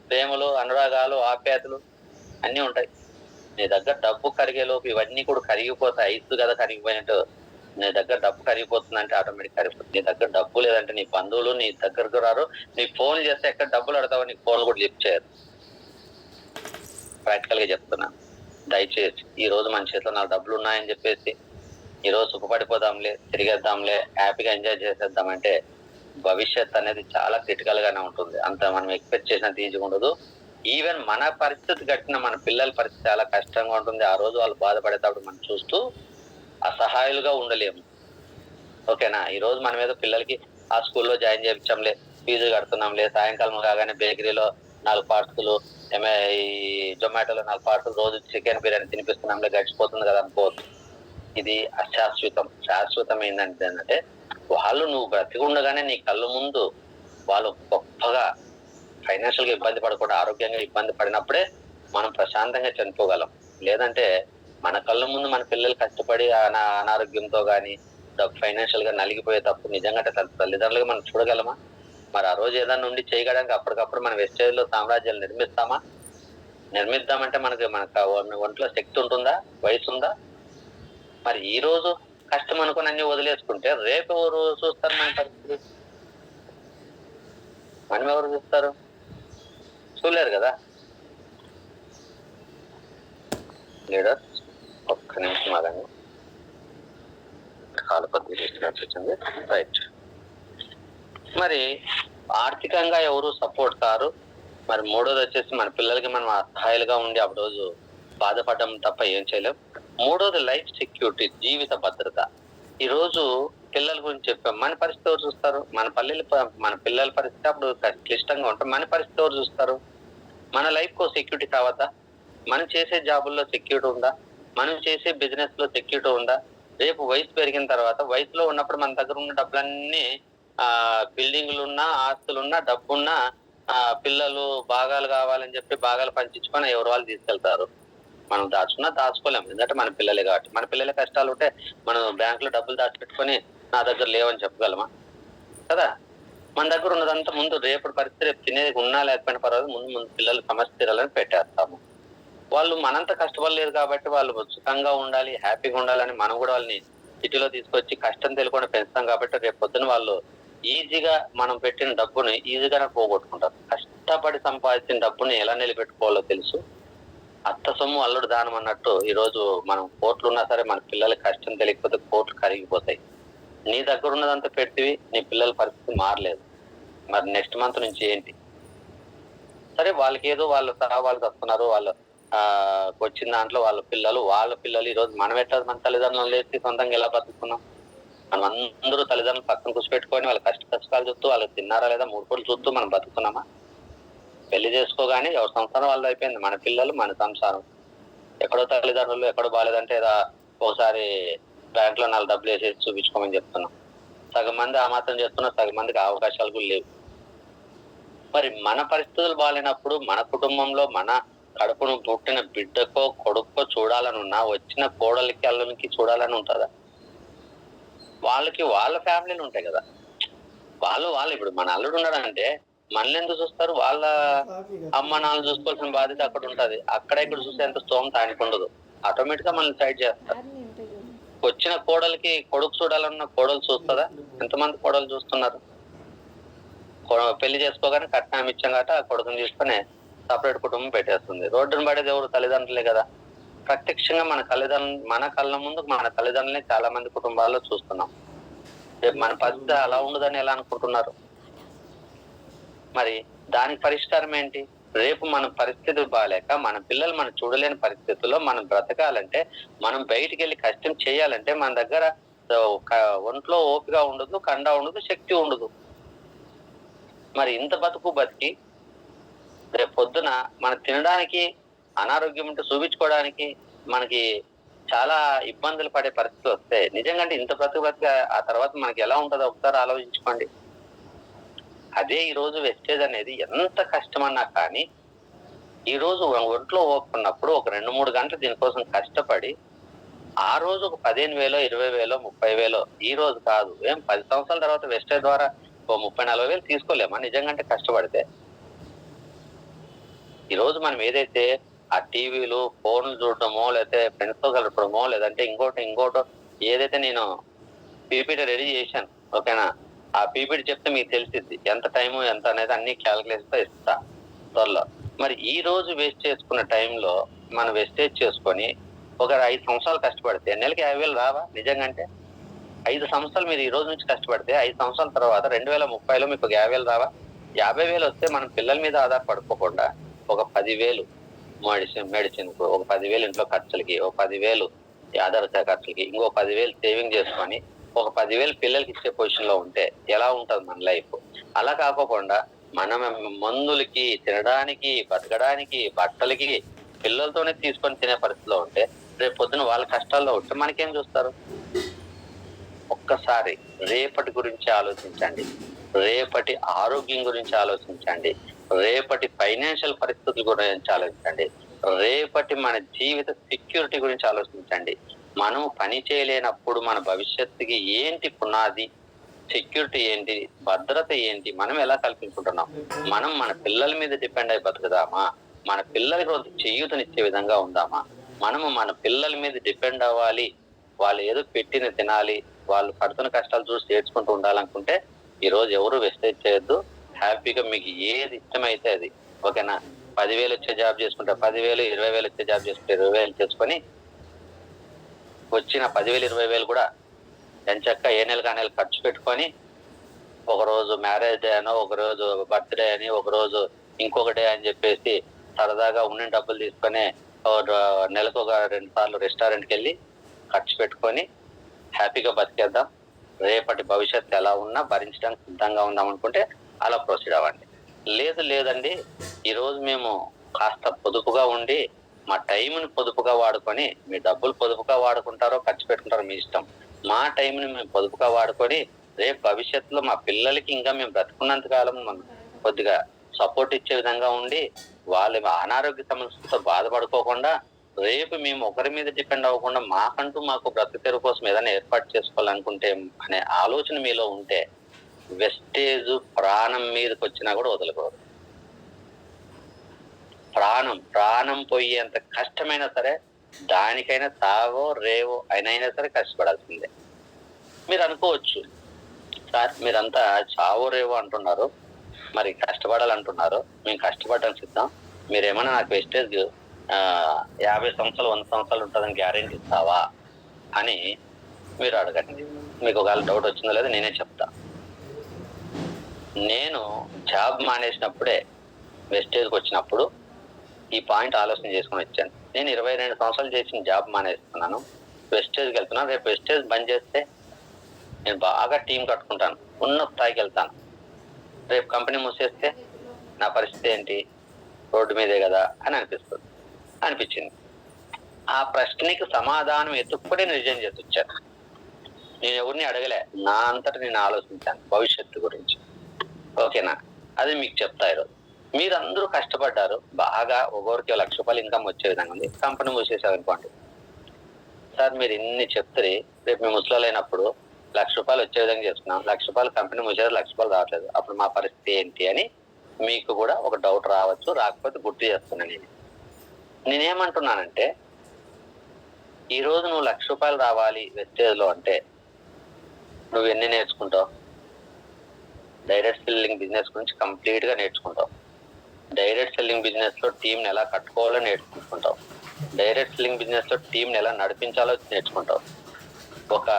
ప్రేమలు, అనురాగాలు, ఆప్యాయతలు అన్నీ ఉంటాయి. నీ దగ్గర డబ్బు కరిగేలోపు ఇవన్నీ కూడా కరిగిపోతాయి. ఐసు కదా కరిగిపోయినట్టు నీ దగ్గర డబ్బు కరిగిపోతుందంటే ఆటోమేటిక్ కరిగిపోతుంది. నీ దగ్గర డబ్బు లేదంటే నీ బంధువులు నీ దగ్గరకు రారు. నీ ఫోన్ చేస్తే ఎక్కడ డబ్బులు అడతావో నీకు ఫోన్ కూడా లిఫ్ట్ చేయరు. ప్రాక్టికల్ గా చెప్తున్నా. దయచేసి ఈ రోజు మన చేతిలో 4 డబ్బులు ఉన్నాయని చెప్పేసి ఈ రోజు సుఖపడిపోదాంలే, తిరిగేద్దాంలే, హ్యాపీగా ఎంజాయ్ చేసేద్దామంటే భవిష్యత్ అనేది చాలా క్రిటికల్ గానే ఉంటుంది. అంత మనం ఎక్స్పెక్ట్ చేసినంత ఈజీగా ఉండదు. ఈవెన్ మన పరిస్థితి గట్టిన మన పిల్లల పరిస్థితి చాలా కష్టంగా ఉంటుంది. ఆ రోజు వాళ్ళు బాధపడేటప్పుడు మనం చూస్తూ అసహాయులుగా ఉండలేము. ఓకేనా. ఈ రోజు మన మీద పిల్లలకి ఆ స్కూల్లో జాయిన్ చేయించాంలే, ఫీజు కడుతున్నాంలే, సాయంకాలం కాగానే బేకరీలో 4 పార్సలు, ఈ జొమాటోలో 4 పార్సలు, రోజు చికెన్ బిర్యానీ తినిపిస్తున్నాంలే, గడిచిపోతుంది కదా అనుకోవద్దు. ఇది అశాశ్వతం. శాశ్వతం ఏంటంటే వాళ్ళు నువ్వు బ్రతికి ఉండగానే నీ కళ్ళ ముందు వాళ్ళు గొప్పగా ఫైనాన్షియల్ గా ఇబ్బంది పడకుండా ఆరోగ్యంగా ఇబ్బంది పడినప్పుడే మనం ప్రశాంతంగా చనిపోగలం. లేదంటే మన కళ్ళ ముందు మన పిల్లలు కష్టపడి అనారోగ్యంతో గాని ఫైనాన్షియల్ గా నలిగిపోయేటప్పుడు నిజంగా తల్లిదండ్రులుగా మనం చూడగలమా? మరి ఆ రోజు ఏదైనా ఉండి చేయగడానికి అప్పటికప్పుడు మనం వెస్టేజ్ లో సామ్రాజ్యాలు నిర్మిస్తామా? నిర్మిద్దామంటే మనకు ఒంట్లో శక్తి ఉంటుందా? వయసు ఉందా? మరి ఈ రోజు కష్టం అనుకుని అన్ని వదిలేసుకుంటే రేపు ఎవరు చూస్తారు మన పరిస్థితి? మనం ఎవరు చూస్తారు? చూడలేరు కదా. లీడర్స్ ఒక్క నిమిషం ఆగండి. కాల పద్ధతి రైట్. మరి ఆర్థికంగా ఎవరు సపోర్ట్ కారు. మరి మూడోది వచ్చేసి మన పిల్లలకి మనం అసహాయాలుగా ఉండి ఆ రోజు బాధపడడం తప్ప ఏం చేయలేం. మూడోది లైఫ్ సెక్యూరిటీ, జీవిత భద్రత. ఈ రోజు పిల్లల గురించి చెప్పాం. మన పరిస్థితి ఎవరు చూస్తారు? మన పిల్లల పరిస్థితి అప్పుడు క్లిష్టంగా ఉంటాం. మన పరిస్థితి ఎవరు చూస్తారు? మన లైఫ్ కో సెక్యూరిటీ కావద్దా? మనం చేసే జాబుల్లో సెక్యూరిటీ ఉందా? మనం చేసే బిజినెస్ లో సెక్యూరిటీ ఉందా? రేపు వయసు పెరిగిన తర్వాత, వయసులో ఉన్నప్పుడు మన దగ్గర ఉన్న డబ్బులన్నీ బిల్డింగ్లున్నా, ఆస్తులున్నా, డబ్బున్నా పిల్లలు భాగాలు కావాలని చెప్పి భాగాలు పంచించుకొని ఎవరు వాళ్ళు తీసుకెళ్తారు. మనం దాచుకోలేము. ఎందుకంటే మన పిల్లలే కాబట్టి. మన పిల్లల కష్టాలు ఉంటే మనం బ్యాంక్ లో డబ్బులు దాచిపెట్టుకొని నా దగ్గర లేవని చెప్పగలమా? కదా. మన దగ్గర ఉన్నదంతా ముందు రేపటి పరిస్థితి రేపు తినేది ఉన్నా లేకపోయినా పర్వాలేదు, ముందు పిల్లలు సమస్య తీరాలని పెట్టేస్తాము. వాళ్ళు మనంత కష్టపడలేదు కాబట్టి వాళ్ళు సుఖంగా ఉండాలి, హ్యాపీగా ఉండాలని మనం కూడా వాళ్ళని సిటీలో తీసుకొచ్చి కష్టం తెలియకుండా పెంచుతాం కాబట్టి రేపు పొద్దున వాళ్ళు ఈజీగా మనం పెట్టిన డబ్బుని ఈజీగానే పోగొట్టుకుంటారు. కష్టపడి సంపాదించిన డబ్బుని ఎలా నిలబెట్టుకోవాలో తెలుసు. అత్త సొమ్ము అల్లుడు దానం అన్నట్టు ఈ రోజు మనం కోట్లు ఉన్నా సరే మన పిల్లలకి కష్టం తెలియకపోతే కోట్లు కరిగిపోతాయి. నీ దగ్గర ఉన్నదంతా పెడితే నీ పిల్లల పరిస్థితి మారలేదు. మరి నెక్స్ట్ మంత్ నుంచి ఏంటి? సరే వాళ్ళకి ఏదో వాళ్ళు వస్తున్నారు, వాళ్ళు వచ్చిన దాంట్లో వాళ్ళ పిల్లలు ఈ రోజు మనం ఎట్లా మన తల్లిదండ్రులు లేచి సొంతంగా ఎలా బతుకుతున్నాం? మనం అందరూ తల్లిదండ్రులు పక్కన కూర్చిపెట్టుకొని వాళ్ళ కష్టాలు చూస్తూ వాళ్ళకి తిన్నారా లేదా 3 పూటలు చూస్తూ మనం బతుకుతున్నామా? పెళ్లి చేసుకోగానే ఎవరి సంసారం వాళ్ళు అయిపోయింది. మన పిల్లలు మన సంసారం. ఎక్కడో తల్లిదండ్రులు ఎక్కడో బాగాలేదంటే ఒకసారి బ్యాంక్ లో 4 డబ్బులు వేసేసి చూపించుకోమని చెప్తున్నాం. సగం మంది ఆ మాత్రం చేస్తున్నారు, సగం మందికి అవకాశాలు కూడా లేవు. మరి మన పరిస్థితులు బాగాలేనప్పుడు మన కుటుంబంలో మన కడుపును పుట్టిన బిడ్డకో కొడుకో చూడాలని ఉన్నా వచ్చిన కోడలికి అల్లునికి చూడాలని ఉంటుందా? వాళ్ళకి వాళ్ళ ఫ్యామిలీలు ఉంటాయి కదా. వాళ్ళు ఇప్పుడు మన అల్లుడు ఉన్నాడంటే మనల్ని ఎందుకు చూస్తారు? వాళ్ళ అమ్మ నాన్న చూసుకోవాల్సిన బాధ్యత అక్కడ ఉంటది. అక్కడ ఇక్కడ చూసేంత స్తోమత ఆయనకు ఉండదు. ఆటోమేటిక్ గా మనల్ని సైడ్ చేస్తారు. వచ్చిన కోడలికి కొడుకు చూడాలన్న కోడలు చూస్తుందా? ఎంతమంది కోడలు చూస్తున్నారు? పెళ్లి చేసుకోగానే కట్నం ఇచ్చాం కాబట్టి ఆ కొడుకుని తీసుకొని సపరేట్ కుటుంబం పెట్టేస్తుంది. రోడ్డును పడేది ఎవరు? తల్లిదండ్రులే కదా. ప్రత్యక్షంగా మన కళ్ళ ముందు మన తల్లిదండ్రులని చాలా మంది కుటుంబాల్లో చూస్తున్నాం. రేపు మన పరిస్థితి అలా ఉండదని ఎలా అనుకుంటున్నారు? మరి దానికి పరిష్కారం ఏంటి? రేపు మన పరిస్థితులు బాగాలేక మన పిల్లలు మనం చూడలేని పరిస్థితుల్లో మనం బ్రతకాలంటే, మనం బయటికి వెళ్ళి కష్టం చేయాలంటే మన దగ్గర ఒంట్లో ఓపిక ఉండదు, కండ ఉండదు, శక్తి ఉండదు. మరి ఇంత బతికి రేపు పొద్దున మనం తినడానికి అనారోగ్యం ఉంటే చూపించుకోవడానికి మనకి చాలా ఇబ్బందులు పడే పరిస్థితి వస్తే నిజంగా ఇంత బ్రతికి ఆ తర్వాత మనకి ఎలా ఉంటుందో ఒకసారి ఆలోచించుకోండి. అదే ఈ రోజు వెస్టేజ్ అనేది ఎంత కష్టమన్నా కానీ ఈ రోజు ఒంట్లో ఓపుకున్నప్పుడు ఒక 2-3 గంటలు దీనికోసం కష్టపడి ఆ రోజు ఒక 15,000, 20,000, 30,000 ఈ రోజు కాదు 10 సంవత్సరాల తర్వాత వెస్టేజ్ ద్వారా 30,000-40,000 తీసుకోలేమా నిజంగా కష్టపడితే? ఈ రోజు మనం ఏదైతే ఆ టీవీలు ఫోన్లు చూడటమో లేకపోతే ఫ్రెండ్స్ తో కలపడమో లేదంటే ఇంకోటో ఏదైతే నేను పీపీటీ రెడీ చేశాను, ఓకేనా, ఆ పీపీటీ చెప్తే మీకు తెలిసిద్ది ఎంత టైము ఎంత అనేది అన్ని క్యాలిక్యులేషన్ తో ఇస్తా త్వరలో. మరి ఈ రోజు వేస్ట్ చేసుకున్న టైంలో మనం వేస్టేజ్ చేసుకొని ఒక 5 సంవత్సరాలు కష్టపడితే నెలకి 50,000 రావా? నిజంగా 5 సంవత్సరాలు మీరు ఈ రోజు నుంచి కష్టపడితే 5 సంవత్సరాల తర్వాత 2030లో మీకు 50,000 రావా? 50,000 వస్తే మనం పిల్లల మీద ఆధారపడుకోకుండా ఒక 10,000 మెడిసిన్ కు, ఒక 10,000 ఇంట్లో ఖర్చులకి, ఒక 10,000 ఆధార్ ఖర్చులకి, ఇంకో 10,000 సేవింగ్ చేసుకొని ఒక 10,000 పిల్లలకి ఇచ్చే పొజిషన్ లో ఉంటే ఎలా ఉంటది మన లైఫ్? అలా కాకోకుండా మనం మందులకి, తినడానికి, బతకడానికి, బట్టలకి పిల్లలతోనే తీసుకొని తినే పరిస్థితిలో ఉంటే రేపు పొద్దున వాళ్ళ కష్టాల్లో ఉంటే మనకేం చూస్తారు? ఒక్కసారి రేపటి గురించి ఆలోచించండి, రేపటి ఆరోగ్యం గురించి ఆలోచించండి, రేపటి ఫైనాన్షియల్ పరిస్థితుల గురించి ఆలోచించండి, రేపటి మన జీవిత సెక్యూరిటీ గురించి ఆలోచించండి. మనం పని చేయలేనప్పుడు మన భవిష్యత్తుకి ఏంటి పునాది, సెక్యూరిటీ ఏంటి, భద్రత ఏంటి, మనం ఎలా కల్పించుకుంటున్నాం? మనం మన పిల్లల మీద డిపెండ్ అయి బతుకుదామా? మన పిల్లలకి రోజు చేయూతనిచ్చే విధంగా ఉందామా? మనము మన పిల్లల మీద డిపెండ్ అవ్వాలి, వాళ్ళు ఏదో పెట్టిన తినాలి, వాళ్ళు పడుతున్న కష్టాలు చూసి నేర్చుకుంటూ ఉండాలనుకుంటే ఈ రోజు ఎవరు వెస్టేజ్ చేయొద్దు. హ్యాపీగా మీకు ఏది ఇష్టమైతే అది, ఓకేనా. 10,000 వచ్చే జాబ్ చేసుకుంటే 10,000, 20,000 వచ్చే జాబ్ చేసుకుంటే 20,000 చేసుకొని వచ్చిన 10,000, 20,000 కూడా ఎంచక్క ఏ నెల కా నెల ఖర్చు పెట్టుకొని ఒకరోజు మ్యారేజ్ డే అనో, ఒకరోజు బర్త్డే అని, ఒకరోజు ఇంకొక డే అని చెప్పేసి సరదాగా ఉన్న డబ్బులు తీసుకొని నెలకు ఒక 2 సార్లు రెస్టారెంట్కి వెళ్ళి ఖర్చు పెట్టుకొని హ్యాపీగా బతికేద్దాం. రేపటి భవిష్యత్తు ఎలా ఉన్నా భరించడానికి సిద్ధంగా ఉందాం అనుకుంటే అలా ప్రొసీడ్ అవ్వండి. లేదండి ఈ రోజు మేము కాస్త పొదుపుగా ఉండి మా టైంని పొదుపుగా వాడుకొని, మీ డబ్బులు పొదుపుగా వాడుకుంటారో ఖర్చు పెట్టుకుంటారో మీ ఇష్టం, మా టైంని మేము పొదుపుగా వాడుకొని రేపు భవిష్యత్తులో మా పిల్లలకి ఇంకా మేము బ్రతుకున్నంత కాలం కొద్దిగా సపోర్ట్ ఇచ్చే విధంగా ఉండి వాళ్ళ అనారోగ్య సమస్యలతో బాధపడుకోకుండా రేపు మేము ఒకరి మీద డిపెండ్ అవ్వకుండా మాకు బ్రతుకు కోసం ఏదైనా ఏర్పాటు చేసుకోవాలనుకుంటే అనే ఆలోచన మీలో ఉంటే వెస్టేజ్ ప్రాణం మీదకి వచ్చినా కూడా వదలకూడదు. ప్రాణం పోయేంత కష్టమైనా సరే దానికైనా తావో రేవో అయినైనా సరే కష్టపడాల్సిందే. మీరు అనుకోవచ్చు, సార్ మీరంతా చావో రేవో అంటున్నారు, మరి కష్టపడాలంటున్నారు, మేము కష్టపడడం సిద్ధం, మీరేమన్నా నాకు వెస్టేజ్ 50 సంవత్సరాలు 100 సంవత్సరాలు ఉంటుందని గ్యారెంటీ ఇస్తావా అని మీరు అడగండి. మీకు ఒకవేళ డౌట్ వచ్చిందో లేదో నేనే చెప్తా. నేను జాబ్ మానేసినప్పుడే వెస్టేజ్కి వచ్చినప్పుడు ఈ పాయింట్ ఆలోచన చేసుకుని వచ్చాను. నేను 22 సంవత్సరాలు చేసిన జాబ్ మానేస్తున్నాను, వెస్టేజ్కి వెళ్తున్నాను. రేపు వెస్టేజ్ బంద్ చేస్తే నేను బాగా టీం కట్టుకుంటాను, ఉన్న స్థాయికి వెళ్తాను. రేపు కంపెనీ మూసేస్తే నా పరిస్థితి ఏంటి? రోడ్డు మీదే కదా అని అనిపించింది. ఆ ప్రశ్నకి సమాధానం ఎత్తుక్కుని రిజైన్ చేసి వచ్చాను. నేను ఎవరిని అడగలే, నా అంతటా నేను ఆలోచించాను భవిష్యత్తు గురించి, ఓకేనా. అది మీకు చెప్తా ఈరోజు. మీరందరూ కష్టపడ్డారు బాగా, ఒక్కొక్కరికి ₹1,00,000 ఇన్కమ్ వచ్చే విధంగా ఉంది. కంపెనీ మూసేసారు అనుకోండి. సార్ మీరు ఇన్ని చెప్తారు, రేపు మేము ముసలోళ్ళైనప్పుడు ₹1,00,000 వచ్చే విధంగా చేస్తున్నాం, ₹1,00,000 కంపెనీ మూసేది, ₹1,00,000 రావట్లేదు, అప్పుడు మా పరిస్థితి ఏంటి అని మీకు కూడా ఒక డౌట్ రావచ్చు. రాకపోతే గుర్తు చేస్తున్నాను. నేనేమంటున్నానంటే, ఈ రోజు నువ్వు ₹1,00,000 రావాలి వెస్టేజ్ లో అంటే నువ్వు ఎన్ని నేర్చుకుంటావు? డైరెక్ట్ సెల్లింగ్ బిజినెస్ గురించి కంప్లీట్ గా నేర్చుకుంటావు. డైరెక్ట్ సెల్లింగ్ బిజినెస్ లో టీం ని ఎలా కట్టుకోవాలో నేర్చుకుంటావు. డైరెక్ట్ సెల్లింగ్ బిజినెస్ లో టీం ని ఎలా నడిపించాలో నేర్చుకుంటావు. ఒక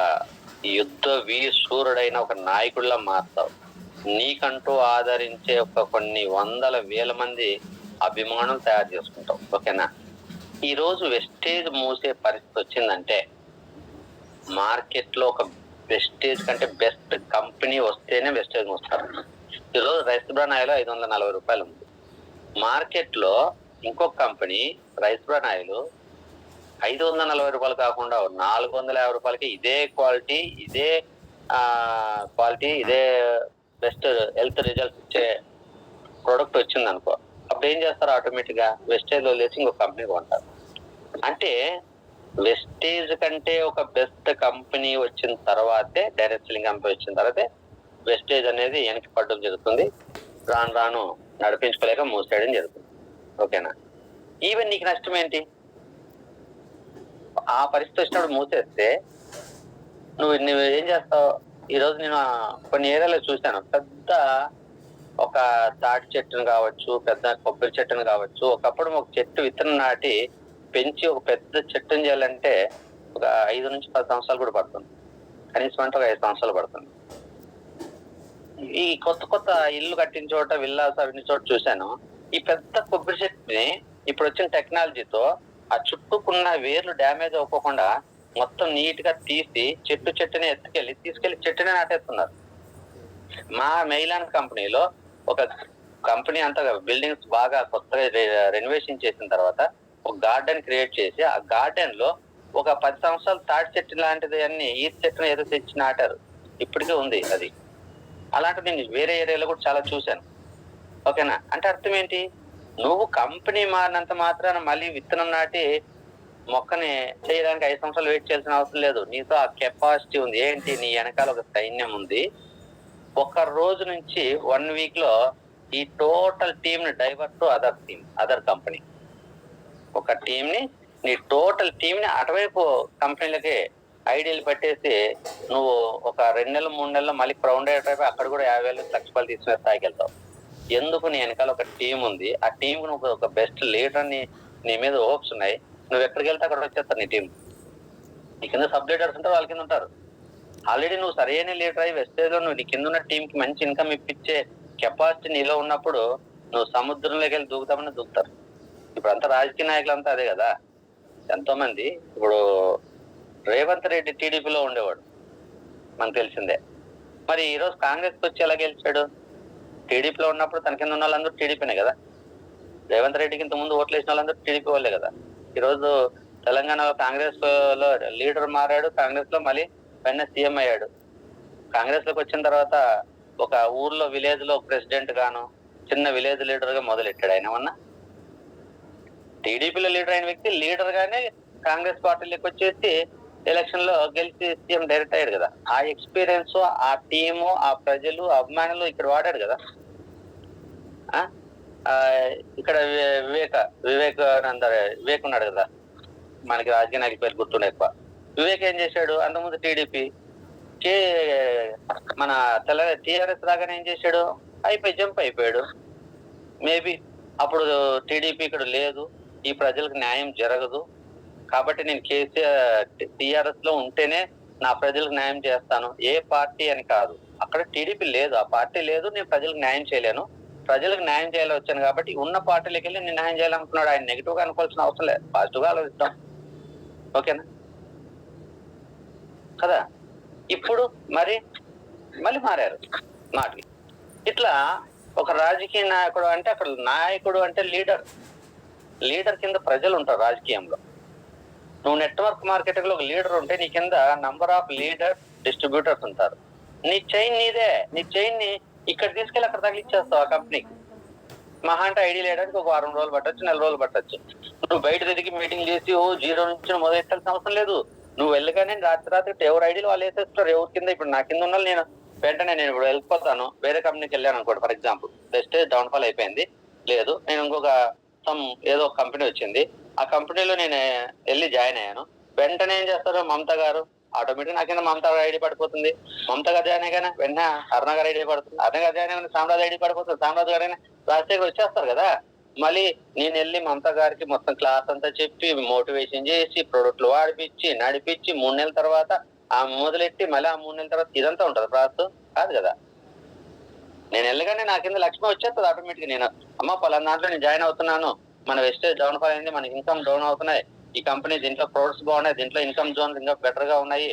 యుద్ధ వీరశూరుడైన ఒక నాయకుడిలా మారుతావు. నీకంటూ ఆదరించే ఒక కొన్ని వందల వేల మంది అభిమానులు తయారు చేసుకుంటావు. ఓకేనా? ఈ రోజు వెస్టేజ్ మూసే పరిస్థితి వచ్చిందంటే, మార్కెట్ లో ఒక వెస్టేజ్ కంటే బెస్ట్ కంపెనీ వస్తేనే వెస్టేజ్ మూస్తారు. ఈరోజు రైస్ బ్రాన్ ఆయిల్ ₹540 ఉంది. మార్కెట్ లో ఇంకొక కంపెనీ రైస్ బ్రాన్ ఆయిల్ ₹540 కాకుండా ₹450 ఇదే క్వాలిటీ, ఇదే ఇదే బెస్ట్ హెల్త్ రిజల్ట్స్ ఇచ్చే ప్రొడక్ట్ వచ్చింది అనుకో, అప్పుడు ఏం చేస్తారు? ఆటోమేటిక్ గా వెస్టేజ్ వదిలేసి ఇంకొక కంపెనీ కొంటారు. అంటే వెస్టేజ్ కంటే ఒక బెస్ట్ కంపెనీ వచ్చిన తర్వాతే, డైరెక్ట్ సెల్లింగ్ కంపెనీ వచ్చిన తర్వాతే వెస్టేజ్ అనేది వెనక్కి పడడం జరుగుతుంది. రాను రాను నడిపించుకోలేక మూసేయడం జరుగుతుంది. ఓకేనా? ఈవెన్ నీకు నష్టం ఏంటి? ఆ పరిస్థితి వచ్చినప్పుడు మూసేస్తే నువ్వు ఏం చేస్తావు? ఈ రోజు నేను కొన్ని ఏరియాలో చూశాను, పెద్ద ఒక తాటి చెట్టును కావచ్చు, పెద్ద కొబ్బరి చెట్టును కావచ్చు, ఒకప్పుడు ఒక చెట్టు విత్తనం నాటి పెంచి ఒక పెద్ద చెట్టుని చేయాలంటే ఒక 5 నుంచి 10 సంవత్సరాలు కూడా పడుతుంది. కనీసం అంటే ఒక 5 సంవత్సరాలు పడుతుంది. ఈ కొత్త ఇల్లు కట్టిన చోట, విల్లాస్ అవిన చోట చూశాను, ఈ పెద్ద కొబ్బరి చెట్టుని ఇప్పుడు వచ్చిన టెక్నాలజీతో ఆ చుట్టూకున్న వేర్లు డ్యామేజ్ అవ్వకుండా మొత్తం నీట్ గా తీసి చెట్టుని తీసుకెళ్లి చెట్టునే నాటేస్తున్నారు. మా మెయిలాన్ కంపెనీలో ఒక కంపెనీ అంతా బిల్డింగ్స్ బాగా కొత్తగా రెనోవేషన్ చేసిన తర్వాత ఒక గార్డెన్ క్రియేట్ చేసి, ఆ గార్డెన్ లో ఒక 10 సంవత్సరాలు తాటి చెట్టు లాంటిది అన్ని ఈ చెట్టును ఏదో తెచ్చి నాటారు. ఇప్పటికే ఉంది అది. అలాంటిది నేను వేరే ఏరియాలో కూడా చాలా చూశాను. ఓకేనా? అంటే అర్థం ఏంటి? నువ్వు కంపెనీ మారినంత మాత్రాన మళ్ళీ విత్తనం నాటి మొక్కని చేయడానికి 5 సంవత్సరాలు వెయిట్ చేయాల్సిన అవసరం లేదు. నీతో ఆ కెపాసిటీ ఉంది. ఏంటి? నీ వెనకాల ఒక సైన్యం ఉంది. ఒక రోజు నుంచి 1 వీక్ లో ఈ టోటల్ టీమ్ ని డైవర్ట్ టు అదర్ కంపెనీ. ఒక టీం ని, నీ టోటల్ టీం ని అటువైపు కంపెనీలకి ఐడియాలు పెట్టేసి నువ్వు ఒక 2 నెలలు 3 నెలలు మళ్ళీ క్రౌండ్ అయిపోయి అక్కడ కూడా 50,000 ₹1,00,000 తీసుకునే స్థాయికి వెళ్తావు. ఎందుకు? నీ వెనకాల ఒక టీం ఉంది. ఆ టీం నువ్వు ఒక బెస్ట్ లీడర్ ని, నీ మీద హోప్స్ ఉన్నాయి. నువ్వు ఎక్కడికి వెళ్తే అక్కడ వచ్చేస్తారు నీ టీం. నీ కింద సబ్ లీడర్స్ ఉంటారు, వాళ్ళ కింద ఉంటారు. ఆల్రెడీ నువ్వు సరైన లీడర్ అయ్యి వెస్టేజ్ లో నువ్వు నీ కింద ఉన్న టీం కి మంచి ఇన్కమ్ ఇప్పించే కెపాసిటీ నీలో ఉన్నప్పుడు నువ్వు సముద్రంలోకి వెళ్ళి దూకుతామని దూకుతారు. ఇప్పుడు అంతా రాజకీయ నాయకులంతా అదే కదా. ఎంతో మంది, ఇప్పుడు రేవంత్ రెడ్డి టీడీపీలో ఉండేవాడు, మనకు తెలిసిందే. మరి ఈ రోజు కాంగ్రెస్ వచ్చి ఎలా గెలిచాడు? టీడీపీలో ఉన్నప్పుడు తన కింద ఉన్న వాళ్ళందరూ టీడీపీనే కదా. రేవంత్ రెడ్డికి ఇంత ముందు ఓట్లు వేసిన వాళ్ళందరూ టీడీపీ వాళ్ళే కదా. ఈ రోజు తెలంగాణలో కాంగ్రెస్ లో లీడర్ మారాడు, కాంగ్రెస్ లో మళ్ళీ వెంటనే సీఎం అయ్యాడు. కాంగ్రెస్ లోకి వచ్చిన తర్వాత ఒక ఊర్లో విలేజ్ లో ప్రెసిడెంట్ గాను, చిన్న విలేజ్ లీడర్ గా మొదలెట్టాడు. ఆయన ఏమన్నా టీడీపీలో లీడర్ అయిన వ్యక్తి లీడర్ గానే కాంగ్రెస్ పార్టీలోకి వచ్చేసి ఎలక్షన్ లో గెలిచి సీఎం డైరెక్ట్ అయ్యాడు కదా. ఆ ఎక్స్పీరియన్స్, ఆ టీము, ఆ ప్రజలు, అభిమానులు ఇక్కడ వాడాడు కదా. ఇక్కడ వివేక్ ఉన్నాడు కదా, మనకి రాజకీయ నాయకుల పేరు గుర్తుండే ఎక్కువ. వివేక్ ఏం చేశాడు? అంతకుముందు టీడీపీ మన టీఆర్ఎస్ రాగానే ఏం చేశాడు? జంప్ అయిపోయాడు. మేబీ అప్పుడు టీడీపీ ఇక్కడ లేదు, ఈ ప్రజలకు న్యాయం జరగదు కాబట్టి నేను టీఆర్ఎస్ లో ఉంటేనే నా ప్రజలకు న్యాయం చేస్తాను, ఏ పార్టీ అని కాదు. అక్కడ టీడీపీ లేదు, ఆ పార్టీ లేదు, నేను ప్రజలకు న్యాయం చేయలేను, ప్రజలకు న్యాయం చేయాలి వచ్చాను కాబట్టి ఉన్న పార్టీలకు వెళ్ళి నేను న్యాయం చేయాలనుకున్నాడు. ఆయన నెగిటివ్ గా అనుకోవాల్సిన అవసరం లేదు, పాజిటివ్ గా ఆలోచిస్తాం. ఓకేనా కదా? ఇప్పుడు మళ్ళీ మారారు మాటలు. ఇట్లా ఒక రాజకీయ నాయకుడు అంటే, అక్కడ నాయకుడు అంటే లీడర్ కింద ప్రజలు ఉంటారు రాజకీయంలో. నువ్వు నెట్వర్క్ మార్కెటింగ్ లో ఒక లీడర్ ఉంటే నీ కింద నంబర్ ఆఫ్ లీడర్ డిస్ట్రిబ్యూటర్స్ ఉంటారు. నీ చైన్ నీదే. నీ చైన్ ని ఇక్కడ తీసుకెళ్ళి అక్కడ తగిలిచ్చేస్తావు ఆ కంపెనీకి. మహా అంటే ఐడి లేయడానికి ఒక వారం రోజులు పట్టొచ్చు, నెల రోజులు పట్టొచ్చు. నువ్వు బయట తిరిగి మీటింగ్ చేసి జీరో నుంచి మొదలెట్టాల్సిన అవసరం లేదు. నువ్వు వెళ్ళగానే రాత్రి ఎవరు ఐడీలు వాళ్ళు వేసేస్తారు. ఎవరి కింద ఇప్పుడు నా కింద ఉన్న నేను వెంటనే నేను ఇప్పుడు వెళ్ళిపోతాను, వేరే కంపెనీకి వెళ్ళాను అనుకోండి. ఫర్ ఎగ్జాంపుల్ వెస్టేజ్ డౌన్ఫాల్ అయిపోయింది, లేదు నేను ఇంకొక ఏదో ఒక కంపెనీ వచ్చింది, ఆ కంపెనీలో నేను వెళ్ళి జాయిన్ అయ్యాను. వెంటనే ఏం చేస్తారు, మమతా గారు ఆటోమేటిక్ నా కింద మమతా గారు ఐడి పడిపోతుంది. మమతా గారు జాయిన్ అయ్యానే వెంటనే అరుణ గారు ఐడి పడుతుంది. అరుణ గారు జాయిన్ అయ్యానే సామ్రాజ్ ఐడి పడిపోతుంది. సామ్రాజ్ గారు రాజశేఖర్ వచ్చేస్తారు కదా. మళ్ళీ నేను వెళ్ళి మమతా గారికి మొత్తం క్లాస్ అంతా చెప్పి మోటివేషన్ చేసి ప్రొడక్ట్లు వాడిపించి నడిపించి 3 నెలల తర్వాత ఆ మొదలెట్టి మళ్ళీ ఆ 3 నెలల తర్వాత ఇదంతా ఉంటుంది ప్రాసెస్ కాదు కదా. నేను వెళ్ళగానే నా కింద లక్ష్మి వచ్చేస్తుంది ఆటోమేటిక్. నేను అమ్మ పలానా దాంట్లో నేను జాయిన్ అవుతున్నాను, మన వెస్టేజ్ డౌన్ ఫాల్ అయింది, మన ఇన్కమ్ డౌన్ అవుతున్నాయి, ఈ కంపెనీ దీంట్లో ప్రొడక్ట్స్ బాగున్నాయి, దీంట్లో ఇన్కమ్ జోన్ ఇంకా బెటర్ గా ఉన్నాయి,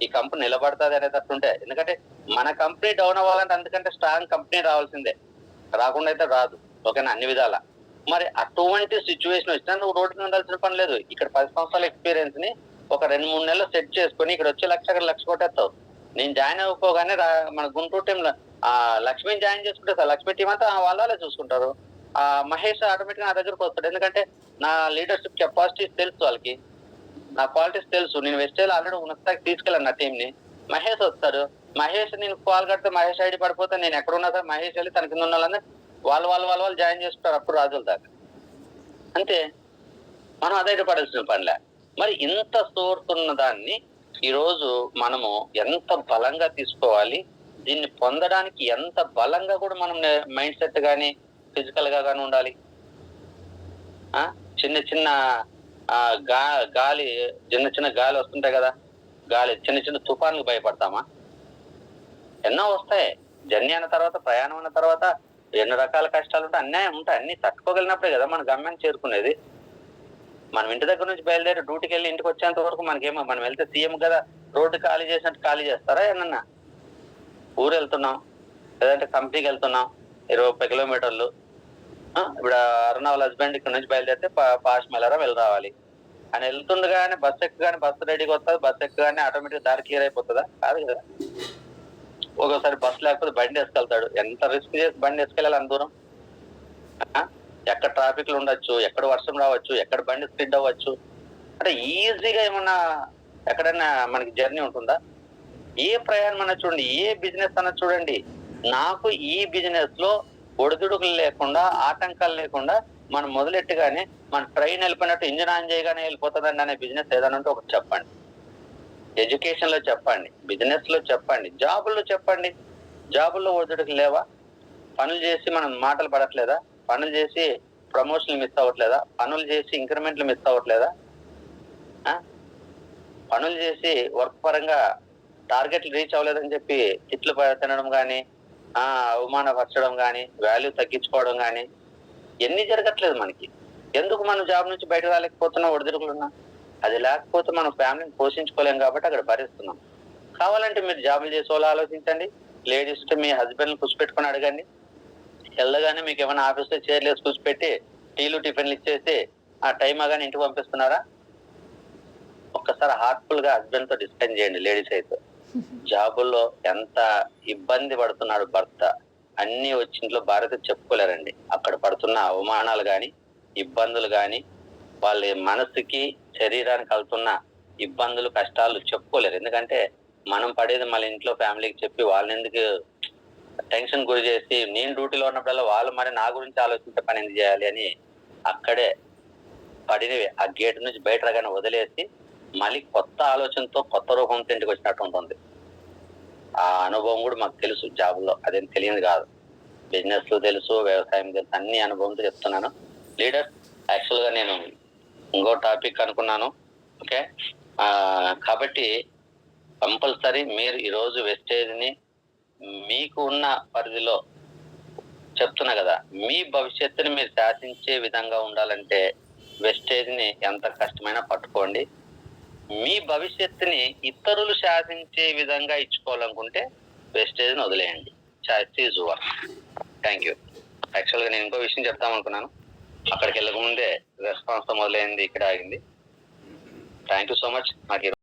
ఈ కంపెనీ నిలబడుతుంది అనేటట్టుంటే. ఎందుకంటే మన కంపెనీ డౌన్ అవ్వాలంటే అందుకంటే స్ట్రాంగ్ కంపెనీ రావాల్సిందే, రాకుండా అయితే రాదు. ఓకేనా, అన్ని విధాల. మరి అటువంటి సిచ్యువేషన్ వచ్చినా నువ్వు రోడ్డు ఉండాల్సిన పని లేదు. ఇక్కడ 10 సంవత్సరాల ఎక్స్పీరియన్స్ ని ఒక 2-3 నెలలు సెట్ చేసుకుని ఇక్కడ వచ్చే లక్ష కొట్టేస్తావు. నేను జాయిన్ అవ్వకోగానే మన గుంటూరు టీంలో లక్ష్మిని జాయిన్ చేసుకుంటే సార్ లక్ష్మి టీం అంతా వాళ్ళే చూసుకుంటారు. మహేష్ ఆటోమేటిక్ నా దగ్గరకు వస్తాడు. ఎందుకంటే నా లీడర్షిప్ కెపాసిటీస్ తెలుసు వాళ్ళకి, నా క్వాలిటీస్ తెలుసు. నేను వెస్టేజ్ ఆల్రెడీ ఉన్నతాకి తీసుకెళ్ళాను నా టీం ని. మహేష్ వస్తాడు, మహేష్ నేను కాల్ కడితే మహేష్ ఐడి పడిపోతే నేను ఎక్కడున్నా సార్ మహేష్ వెళ్ళి తన కింద ఉన్న వాళ్ళని వాళ్ళు జాయిన్ చేసుకుంటారు అప్పుడు రాజుల దాకా. అంతే, మనం అదైతే పడాల్సిన పనిలే. మరి ఇంత సోర్స్ ఉన్న దాన్ని ఈరోజు మనము ఎంత బలంగా తీసుకోవాలి, దీన్ని పొందడానికి ఎంత బలంగా కూడా మనం మైండ్ సెట్ కానీ ఫిజికల్ గా కానీ ఉండాలి. చిన్న గాలి చిన్న గాలి వస్తుంటాయి కదా, గాలి చిన్న తుఫాన్లు భయపడతామా? ఎన్నో వస్తాయి. జర్నీ అన్న తర్వాత, ప్రయాణం అన్న తర్వాత ఎన్నో రకాల కష్టాలు ఉంటాయి, అన్యాయం ఉంటాయి. అన్ని తట్టుకోగలిగినప్పుడే కదా మన గమ్యాన్ని చేరుకునేది. మనం ఇంటి దగ్గర నుంచి బయలుదేరి డ్యూటీకి వెళ్ళి ఇంటికి వచ్చేంత వరకు మనకేమో, మనం వెళ్తే సీఎం కదా రోడ్డు ఖాళీ చేసినట్టు ఖాళీ చేస్తారా ఏమన్నా? ఊరు వెళ్తున్నాం లేదంటే కంపెనీకి వెళ్తున్నాం 20 కిలోమీటర్లు. ఇప్పుడు అరుణ వాళ్ళ హస్బెండ్ ఇక్కడ నుంచి బయలుదేరితే పాస్ట్ మెల్లరా వెళ్ళి రావాలి అని వెళ్తుండగానే బస్సు ఎక్కగానే బస్సు రెడీగా వస్తుంది, బస్సు ఎక్కగానే ఆటోమేటిక్ దారి క్లియర్ అయిపోతుందా? కాదు కదా. ఒక్కోసారి బస్సు లేకపోతే బండి వేసుకెళ్తాడు. ఎంత రిస్క్ చేసి బండి వేసుకెళ్ళాలి అంత దూరం? ఎక్కడ ట్రాఫిక్లు ఉండొచ్చు, ఎక్కడ వర్షం రావచ్చు, ఎక్కడ బండి స్పిడ్ అవ్వచ్చు. అంటే ఈజీగా ఏమన్నా ఎక్కడైనా మనకి జర్నీ ఉంటుందా? ఏ ప్రయాణం అన్న చూడండి, ఏ బిజినెస్ అన్న చూడండి, నాకు ఈ బిజినెస్ లో ఒడిదుడుకులు లేకుండా ఆటంకాలు లేకుండా మనం మొదలెట్టుగానే మన ట్రైన్ వెళ్ళిపోయినట్టు ఇంజిన్ ఆన్ చేయగానే వెళ్ళిపోతుందండి అనే బిజినెస్ ఏదైనా ఉంటే ఒకటి చెప్పండి. ఎడ్యుకేషన్ లో చెప్పండి, బిజినెస్ లో చెప్పండి, జాబుల్లో చెప్పండి. జాబుల్లో ఒడిదుడుకులు లేవా? పనులు చేసి మనం మాటలు పడట్లేదా? పనులు చేసి ప్రమోషన్లు మిస్ అవ్వట్లేదా? పనులు చేసి ఇంక్రిమెంట్లు మిస్ అవ్వట్లేదా? పనులు చేసి వర్క్ పరంగా టార్గెట్లు రీచ్ అవ్వలేదని చెప్పి తిట్లు తినడం కానీ, అవమానపరచడం కానీ, వాల్యూ తగ్గించుకోవడం కానీ ఎన్ని జరగట్లేదు మనకి. ఎందుకు మనం జాబ్ నుంచి బయట రాలేకపోతున్నా, ఒడిదుడుకులున్నా? అది లేకపోతే మనం ఫ్యామిలీని పోషించుకోలేం కాబట్టి అక్కడ భరిస్తున్నాం. కావాలంటే మీరు జాబులు చేసే వాళ్ళు ఆలోచించండి, లేడీస్ మీ హస్బెండ్ కూర్చోపెట్టుకుని అడగండి. వెళ్ళగానే మీకు ఏమైనా ఆఫీస్ లో చైర్లు వేసి కూర్చోపెట్టి టీలు టిఫిన్లు ఇచ్చేసి ఆ టైం అగానే ఇంటికి పంపిస్తున్నారా? ఒక్కసారి హార్ట్ఫుల్ గా హస్బెండ్ తో డిస్కస్ చేయండి. లేడీస్ అయితే జాబుల్లో ఎంత ఇబ్బంది పడుతున్నాడు భర్త, అన్ని వచ్చి ఇంట్లో భార్యతో చెప్పుకోలేరండి. అక్కడ పడుతున్న అవమానాలు గాని, ఇబ్బందులు గాని, వాళ్ళ మనసుకి శరీరానికి కలుగుతున్న ఇబ్బందులు కష్టాలు చెప్పుకోలేరు. ఎందుకంటే మనం పడేది మన ఇంట్లో ఫ్యామిలీకి చెప్పి వాళ్ళని ఎందుకు టెన్షన్ గురి చేసి, నేను డ్యూటీలో ఉన్నప్పుడల్లా వాళ్ళు మరి నా గురించి ఆలోచించే పని ఎందుకు చేయాలి అని అక్కడే పడినవి ఆ గేట్ నుంచి బయట రాగానే వదిలేసి మళ్ళీ కొత్త ఆలోచనతో కొత్త రూపంతో ఇంటికి వచ్చినట్టు ఉంటుంది. ఆ అనుభవం కూడా మాకు తెలుసు. జాబుల్లో అదేం తెలియదు కాదు, బిజినెస్ లో తెలుసు, వ్యవసాయం తెలుసు, అన్ని అనుభవంతో చెప్తున్నాను. లీడర్ యాక్చువల్ గా నేను ఇంకో టాపిక్ అనుకున్నాను. ఓకే, కాబట్టి కంపల్సరీ మీరు ఈరోజు వెస్టేజ్ ని మీకు ఉన్న పరిధిలో చెప్తున్నా కదా, మీ భవిష్యత్తుని మీరు శాసించే విధంగా ఉండాలంటే వెస్టేజ్ ని ఎంత కష్టమైనా పట్టుకోండి. మీ భవిష్యత్తుని ఇతరులు శాసించే విధంగా ఇచ్చుకోవాలనుకుంటే వెస్టేజ్ ని వదిలేయండి. Choice is work. Thank you. Actual గా నేను ఇంకో విషయం చెప్తాం అనుకున్నాను, అక్కడికి వెళ్ళక ముందే రెస్పాన్స్ తో మొదలైంది, ఇక్కడ ఆగింది. Thank you so much. నాకు